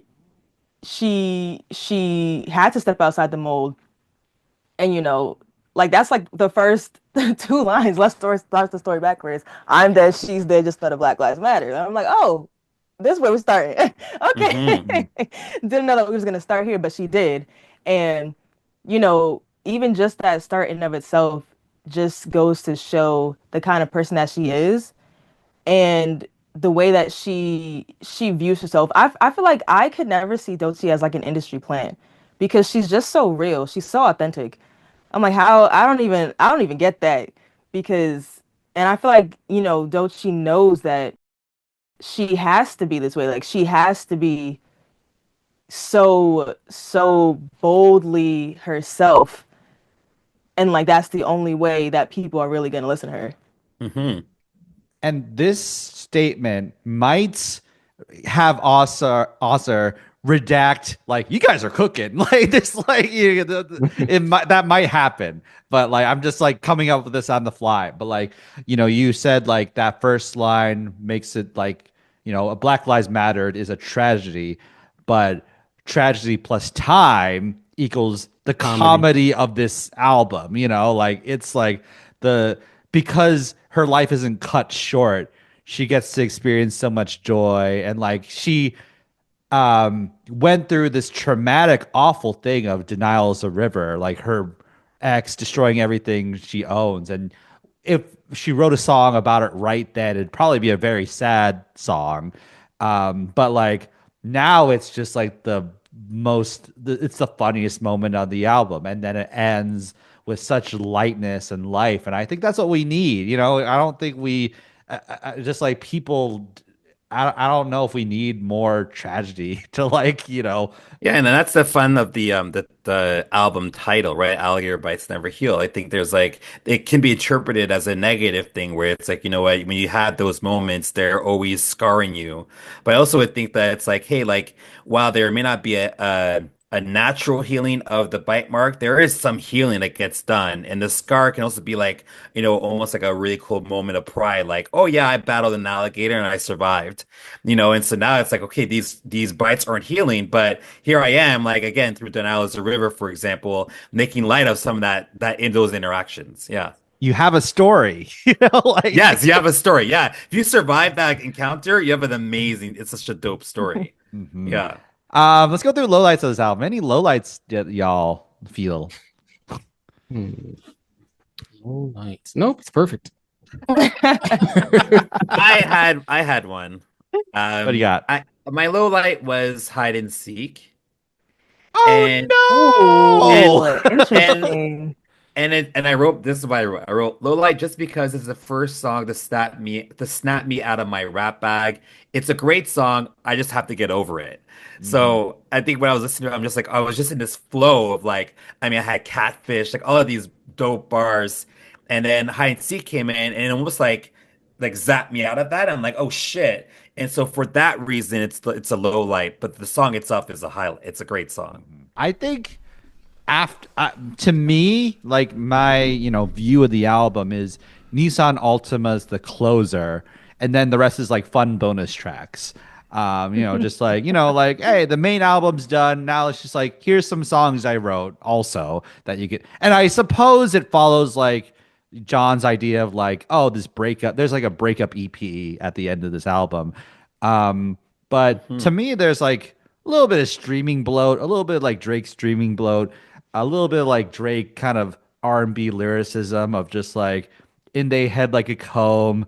she had to step outside the mold, and like that's like the first two lines. Let's start the story backwards. I'm dead, she's dead, just for the Black Lives Matter. And I'm like, oh, this is where we're starting. Hmm. Okay. Didn't know that we was gonna start here, but she did. And, even just that start in of itself just goes to show the kind of person that she is and the way that she views herself. I feel like I could never see Doechii as like an industry plant because she's just so real. She's so authentic. I'm like, how I don't even get that because and I feel like, Doechii knows that she has to be this way. Like she has to be so boldly herself. And like that's the only way that people are really gonna listen to her. Hmm. And this statement might have Ausar redact like you guys are cooking like this like that might happen, but like I'm just like coming up with this on the fly. But like you said like that first line makes it like a Black Lives Mattered is a tragedy, but tragedy plus time equals the Comedy. comedy of this album. Like it's like the because her life isn't cut short, she gets to experience so much joy. And like she went through this traumatic awful thing of denial as a river, like her ex destroying everything she owns. And if she wrote a song about it right then, it'd probably be a very sad song. But like now it's just like it's the funniest moment of the album, and then it ends with such lightness and life. And I think that's what we need. I don't think we just like people. I don't know if we need more tragedy to like Yeah, and then that's the fun of the album title, right? Alligator Bites Never Heal. I think there's like it can be interpreted as a negative thing where it's like, you know what, when you had those moments, they're always scarring you. But I also would think that it's like, hey, like while there may not be a natural healing of the bite mark, there is some healing that gets done. And the scar can also be like, almost like a really cool moment of pride, like, oh yeah, I battled an alligator and I survived. And so now it's like, okay, these bites aren't healing, but here I am, like again, through denial as a river, for example, making light of some of that in those interactions. Yeah. you have a story. Like Yes, you have a story. Yeah. If you survive that encounter, you have an amazing, it's such a dope story. Mhm. Yeah. Let's go through lowlights of this album. Any lowlights that y'all feel? Hmm. Oh, nice. Nope, it's perfect. I had one. What do you got? My low light was hide and seek. And and Oh, and interesting. and I wrote this is what I wrote. I wrote low light just because it's the first song to snap me out of my rap bag. It's a great song. I just have to get over it. Mhm. So I think when I was listening to it, I'm just like I was just in this flow of like I mean I had catfish, like all of these dope bars, and then hide and seek came in and it almost like zapped me out of that. I'm like, oh shit. And so for that reason, it's a low light, but the song itself is a highlight. It's a great song. I think after to me, like my view of the album is Nissan Altima's the closer, and then the rest is like fun bonus tracks. Just like like hey, the main album's done. Now it's just like here's some songs I wrote also that you get, and I suppose it follows like John's idea of like oh this breakup. There's like a breakup EP at the end of this album, but to Mhm. me there's like a little bit of streaming bloat, a little bit like Drake streaming bloat, a little bit like Drake kind of R&B lyricism of just like in they head like a comb.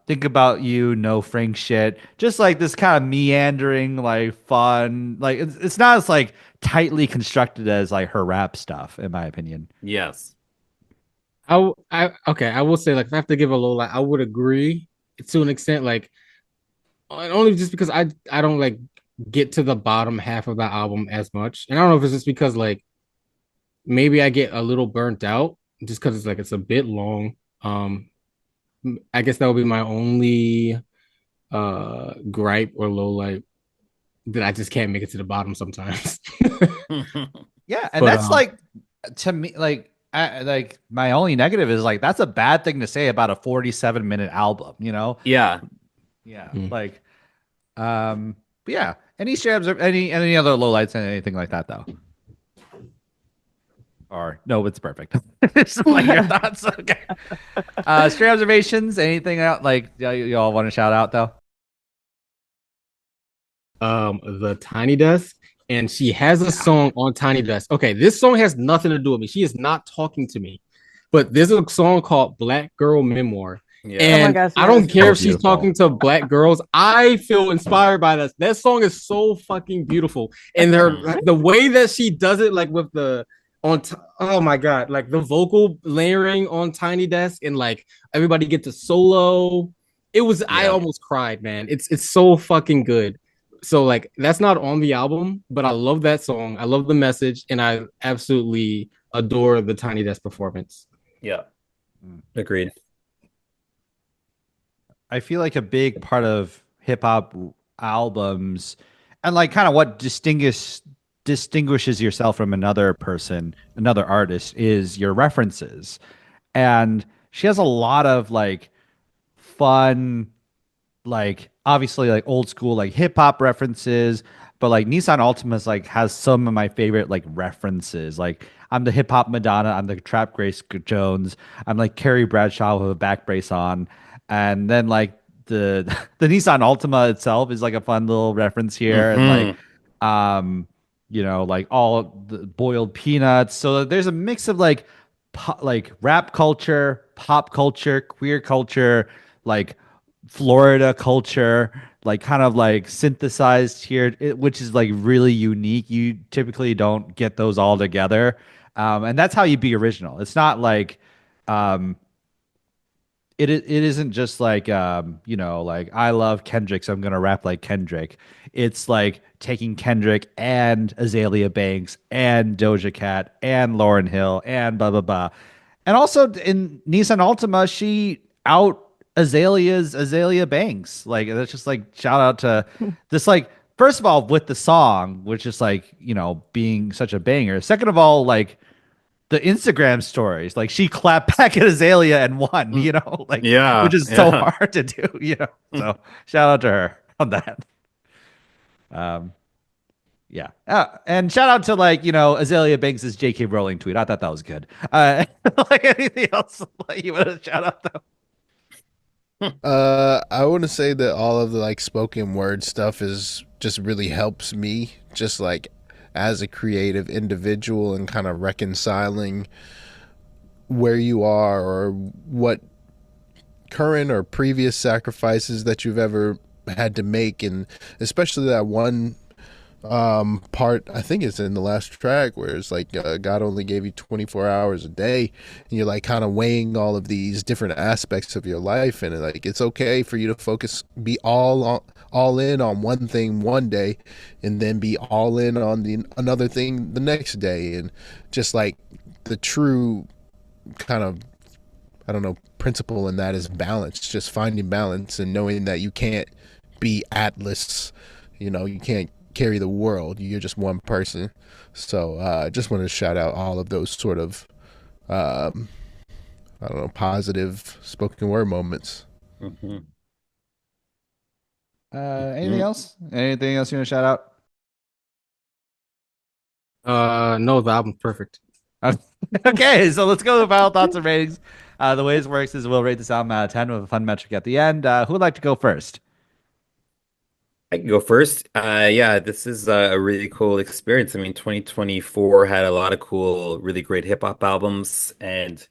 Think about you, no Frank shit. Just like this kind of meandering, like fun. Like it's not as like tightly constructed as like her rap stuff, in my opinion. Yes. Okay, I will say like if I have to give a low light, I would agree to an extent, like only just because I don't like get to the bottom half of that album as much, and I don't know if it's just because like maybe I get a little burnt out just because it's like it's a bit long. Um, I guess that would be my only gripe or low light that I just can't make it to the bottom sometimes. Yeah, and But that's like to me like my only negative is like that's a bad thing to say about a 47-minute album. Yeah. Yeah, mm. like but yeah. Any shabs or any other lowlights and anything like that though? Or no, it's perfect. Just like your thoughts. Okay. Stray observations. Anything out like y'all want to shout out though? the Tiny Desk, and she has a song on Tiny Desk. Okay, this song has nothing to do with me. She is not talking to me, but there's a song called Black Girl Memoir. Oh Yeah. my And gosh, I don't yes. care So if she's beautiful. talking to black girls. I feel inspired by this. That song is so fucking beautiful. And her Mm. the way that she does it, like with the oh my god, like the vocal layering on Tiny Desk and like everybody gets a solo. It was I Yeah. almost cried, man. It's so fucking good. So like that's not on the album, but I love that song. I love the message, and I absolutely adore the Tiny Desk performance. Yeah. Mm. Agreed. I feel like a big part of hip hop albums and like kind of what distinguishes yourself from another person, another artist is your references. And she has a lot of like fun, like obviously like old school like hip hop references, but like Nissan Altima's like has some of my favorite like references. Like I'm the hip hop Madonna, I'm the trap Grace Jones, I'm like Carrie Bradshaw with a back brace on, and then like the the Nissan Altima itself is like a fun little reference here, and like Hmm. um like all the boiled peanuts. So there's a mix of like like rap culture, pop culture, queer culture, like Florida culture, like kind of like synthesized here, which is like really unique. You typically don't get those all together. And that's how you be original. It's not like um, it isn't just like like I love Kendrick, so I'm gonna rap like Kendrick. It's like taking Kendrick and Azalea Banks and Doja Cat and Lauryn Hill and blah blah blah. And also in Nissan Altima, she out Azalea Banks. Like that's just like shout out to this like first of all with the song, which is like, being such a banger. Second of all, like the Instagram stories. Like she clapped back at Azalea and won, like which Yeah. is so Yeah. hard to do. So shout out to her on that. Um, yeah. And shout out to like, Azalea Banks' JK Rowling tweet. I thought that was good. Like anything else like you want to shout out though? I want to say that all of the like spoken word stuff is just really helps me just like as a creative individual and kind of reconciling where you are or what current or previous sacrifices that you've ever had to make, and especially that one part, I think it's in the last track, where it's like God only gave you 24 hours a day, and you're like kind of weighing all of these different aspects of your life, and like it's okay for you to focus, be all in on one thing one day, and then be all in on the another thing the next day, and just like the true kind of, I don't know, principle in that is balance, just finding balance and knowing that you can't be Atlas, you can't carry the world, you're just one person. So I just want to shout out all of those sort of um, I don't know, positive spoken word moments. Hmm. Anything else? Anything else you want to shout out? No, the album's perfect. Okay, so let's go to final thoughts and ratings. The way this works is we'll rate this album out of 10 with a fun metric at the end. Who would like to go first? I can go first. Yeah, this is a really cool experience. I mean, 2024 had a lot of cool, really great hip hop albums, and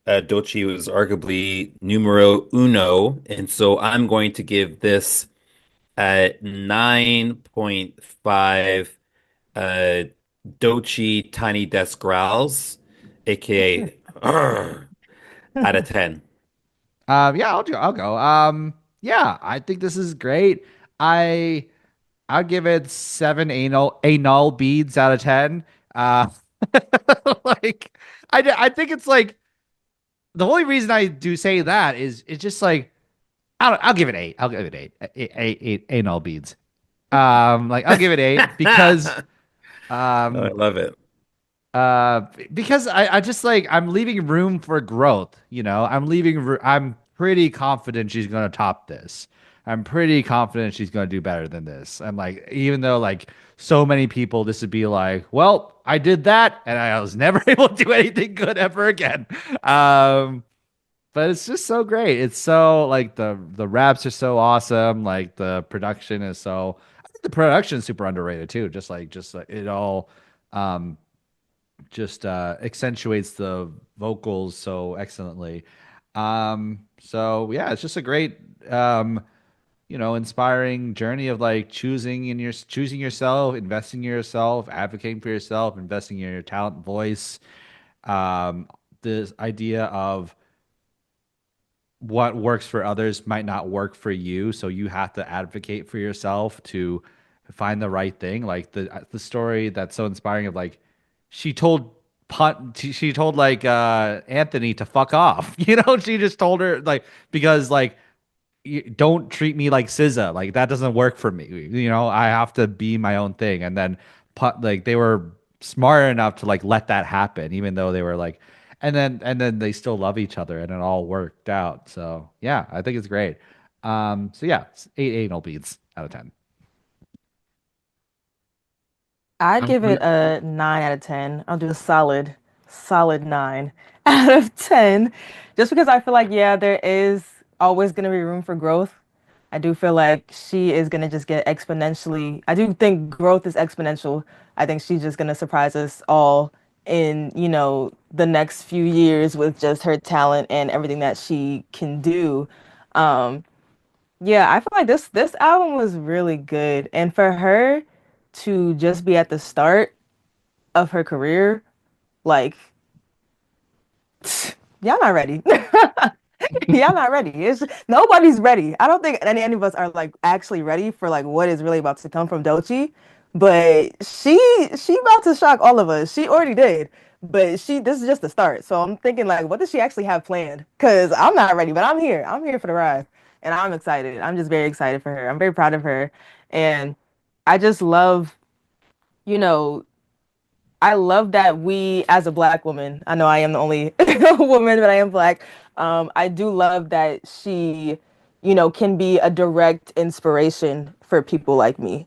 Doechii was arguably numero uno. And so I'm going to give this 9.5 uh, Doechii Tiny Desk Growls, aka out of 10. Yeah, I'll go. Yeah, I think this is great. I I'll give it seven anal beads out of 10. Uh, like I think it's like the only reason I do say that is it's just like I'll give it eight. I'll give it eight. Eight anal beads. Like I'll give it eight because Oh, I um love it. because I just like I'm leaving room for growth, I'm pretty confident she's gonna top this. I'm pretty confident she's gonna do better than this. I'm like, even though like so many people, this would be like, well, I did that and I was never able to do anything good ever again. Um, but it's just so great. It's so like the raps are so awesome. Like the production is so. I think the production's super underrated too. Just like it all um just accentuates the vocals so excellently. So yeah, it's just a great inspiring journey of like choosing yourself, investing in yourself, advocating for yourself, investing in your talent, voice. This idea of what works for others might not work for you, so you have to advocate for yourself to find the right thing. Like the story that's so inspiring of like she told she told like Anthony to fuck off. She just told her like because like don't treat me like SZA. Like that doesn't work for me. I have to be my own thing. And then like they were smart enough to like let that happen, even though they were like, and then they still love each other, and it all worked out. So yeah, I think it's great. So yeah, it's 8 anal beads out of 10. I'd I'm give gonna it a 9 out of 10. I'll do a solid 9 out of 10. Just because I feel like, yeah, there is always going to be room for growth. I do feel like she is going to just get exponentially. I do think growth is exponential. I think she's just going to surprise us all in, the next few years with just her talent and everything that she can do. Um, yeah, I feel like this album was really good. And for her to just be at the start of her career, like y'all not ready. Y'all not ready. It's nobody's ready. I don't think any of us are like actually ready for like what is really about to come from Doechii. But she about to shock all of us. She already did. But this is just the start. So I'm thinking like what does she actually have planned? Because I'm not ready, but I'm here. I'm here for the ride. And I'm excited. I'm just very excited for her. I'm very proud of her. And I just love, you know, I love that we, as a Black woman, I know I am the only woman, but I am Black. I do love that she, can be a direct inspiration for people like me.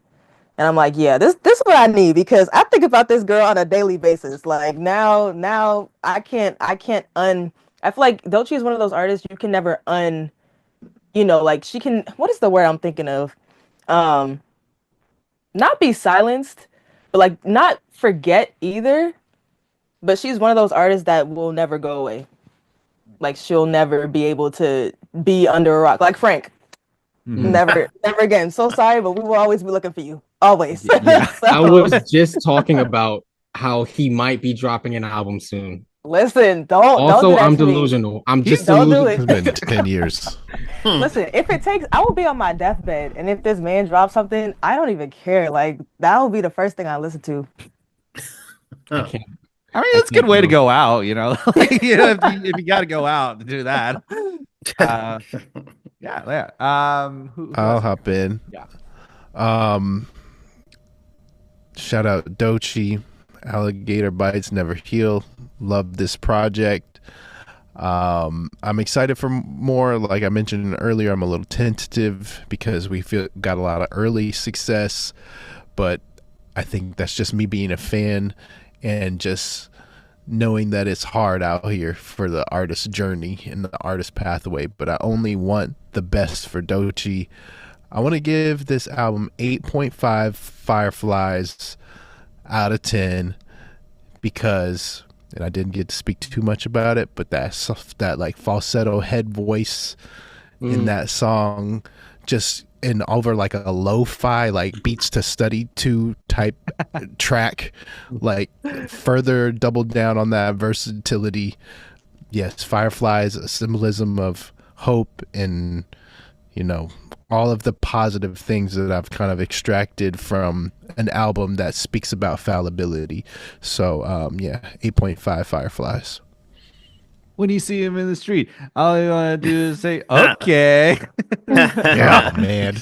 And I'm like, yeah, this is what I need because I think about this girl on a daily basis. Like now I feel like Doechii is one of those artists you can never like she can, what is the word I'm thinking of? Um, Not be silenced, but like not forget either. But she's one of those artists that will never go away. Like she'll never be able to be under a rock. Like Frank. Mhm. Never again. So sorry, but we will always be looking for you. Always. Yeah, I So was just talking about how he might be dropping an album soon. listen, don't do Also, that I'm to me. delusional. I'm just Don't do It's delusional. it. been 10 years. Listen, if it takes, I will be on my deathbed, and if this man drops something, I don't even care. Like that will be the first thing I listen to. I Oh. can't. I mean, I it's a good can't way to do it. go out. Like, if you got to go out to do that. Uh, yeah, yeah. Who I'll else? hop in. Yeah. Um, Shout out Doechii, Alligator Bites Never Heal. Love this project. I'm excited for more. Like I mentioned earlier, I'm a little tentative because we got a lot of early success, but I think that's just me being a fan and just knowing that it's hard out here for the artist journey and the artist pathway. But I only want the best for Doechii. I want to give this album 8.5 fireflies out of 10 because, and I didn't get to speak too much about it, but that like falsetto head voice in that song, just in over like a lo-fi like beats to study to type track, like further doubled down on that versatility. Yes, fireflies, a symbolism of hope and all of the positive things that I've kind of extracted from an album that speaks about fallibility. So yeah, 8.5 fireflies. When you see him in the street, all you want to do is say, okay. Yeah, man.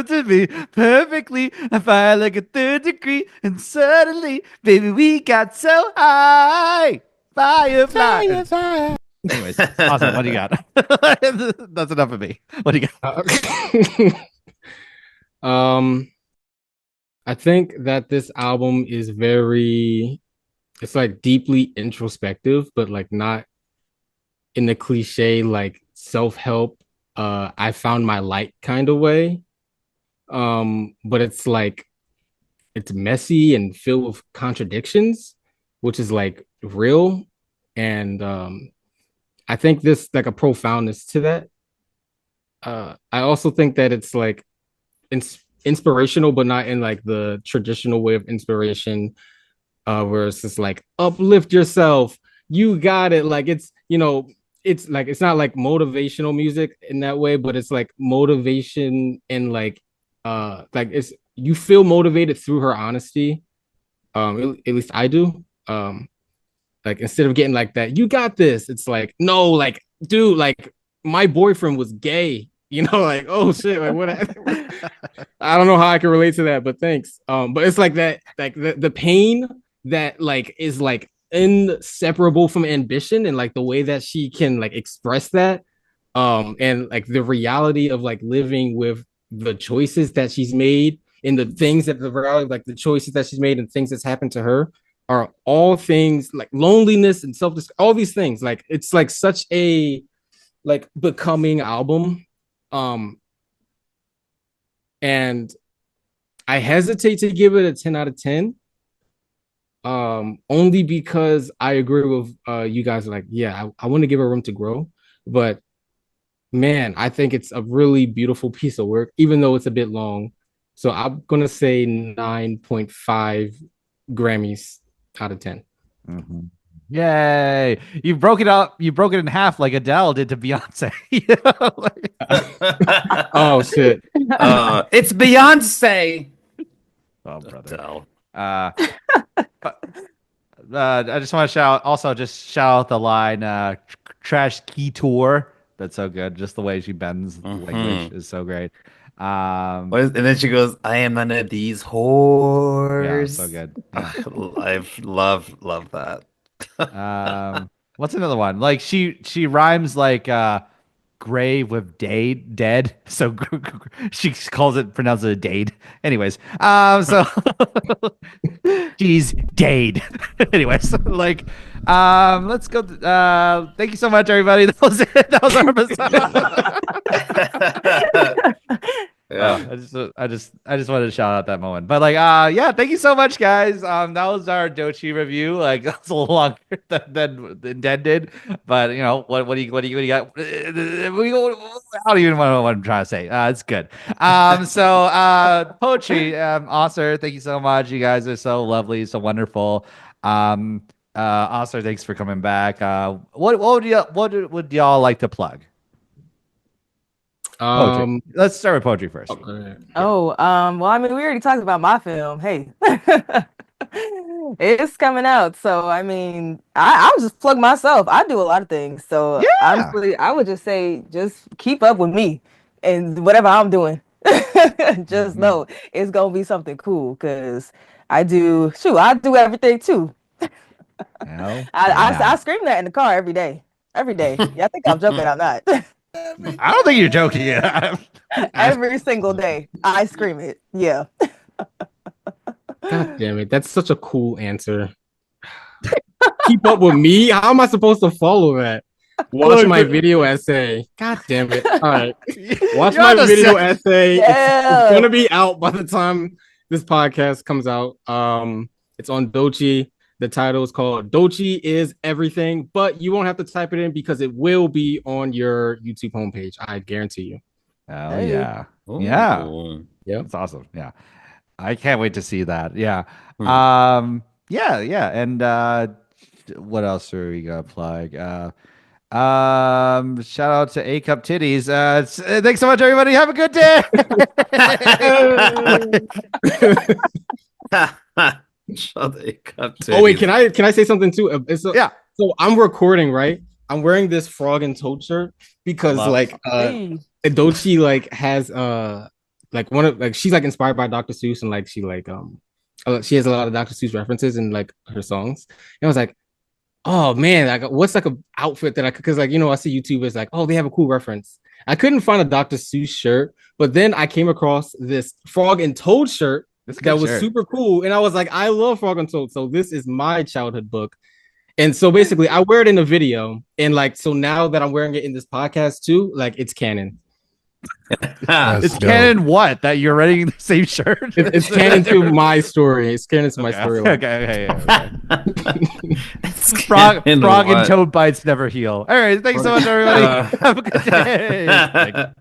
To be perfectly, I fire like a third degree, and suddenly, baby, we got so high. Firefly. Anyways, awesome. What do you got? That's enough of me. What do you got? Um, I think that this album is it's like deeply introspective, but like not in the cliche like self-help I found my light kind of way. But it's like it's messy and filled with contradictions, which is like real. And I think this like a profoundness to that. I also think that it's like inspirational, but not in like the traditional way of inspiration, where it's just like uplift yourself, you got it. Like it's it's like it's not like motivational music in that way, but it's like motivation and like it's you feel motivated through her honesty. At least I do. Like instead of getting like that, you got this. It's like no, like dude, like my boyfriend was gay. Like oh shit, like what? I don't know how I can relate to that, but thanks. But it's like that, like the pain that like is like inseparable from ambition, and like the way that she can like express that, and like the reality of like living with the choices that she's made and the things that the reality, like the choices that she's made and things that's happened to her are all things like loneliness and self, all these things. Like it's like such a like becoming album. And I hesitate to give it a 10 out of 10. Only because I agree with you guys. Like, yeah, I want to give her room to grow, but man, I think it's a really beautiful piece of work, even though it's a bit long. So I'm gonna say 9.5 Grammys out of 10. Mm-hmm. Yay! You broke it up. You broke it in half like Adele did to Beyonce. Oh shit! It's Beyonce. Oh brother. Adele. I just want to shout out the line Trash Key Tour. That's so good. Just the way she bends language is so great. And then she goes, I am none of these whores. Yeah, so good. I've love that. What's another one? Like she rhymes like grave with dead. So she pronounces it dade. Anyways, so she's dade. Anyways, like let's go. Thank you so much, everybody. That was it. That was our episode. Yeah, I just wanted to shout out that moment. But like, yeah, thank you so much, guys. That was our Doechii review. Like, that was a little longer than intended. But you know, what do you got? I don't even know what I'm trying to say. It's good. Poetry, Ausar, thank you so much. You guys are so lovely, so wonderful. Ausar, thanks for coming back. What would y'all like to plug? Poetry. Let's start with poetry first. Okay. Well, I mean, we already talked about my film. Hey, it's coming out. So, I mean, I'll just plug myself. I do a lot of things. So, honestly, I would just say, just keep up with me and whatever I'm doing. Just know it's going to be something cool because I do everything too. I scream that in the car every day. Every day. Yeah, I think I'm joking. I'm not. I don't think you're joking. Every single day, I scream it. Yeah. God damn it. That's such a cool answer. Keep up with me? How am I supposed to follow that? Watch my video essay. God damn it. All right. Watch my video essay. Yeah. It's going to be out by the time this podcast comes out. It's on DOECHII. The title is called Doechii is Everything, but you won't have to type it in because it will be on your YouTube homepage. I guarantee you. Oh, yeah. Ooh. Yeah. Yeah. That's awesome. Yeah. I can't wait to see that. Yeah. Yeah. And what else are we going to plug? Shout out to A Cup Titties. Thanks so much, everybody. Have a good day. Oh wait, can I say something too? Yeah. So I'm recording, right? I'm wearing this frog and toad shirt because Doechii like has like one of like she's like inspired by Dr. Seuss and like she has a lot of Dr. Seuss references in like her songs. And I was like, oh man, like what's like a outfit that I could, because like I see YouTubers like, oh, they have a cool reference. I couldn't find a Dr. Seuss shirt, but then I came across this frog and toad shirt that was super cool. And I was like, I love Frog and Toad. So this is my childhood book. And so basically I wear it in a video. And like, so now that I'm wearing it in this podcast too, like it's canon. That's It's dope. canon what? That you're wearing the same shirt? It's canon to my story. It's canon to my Okay, story. okay. It's Frog canon and what? toad bites never heal. All right, thanks so much, everybody. Have a good day. Thanks.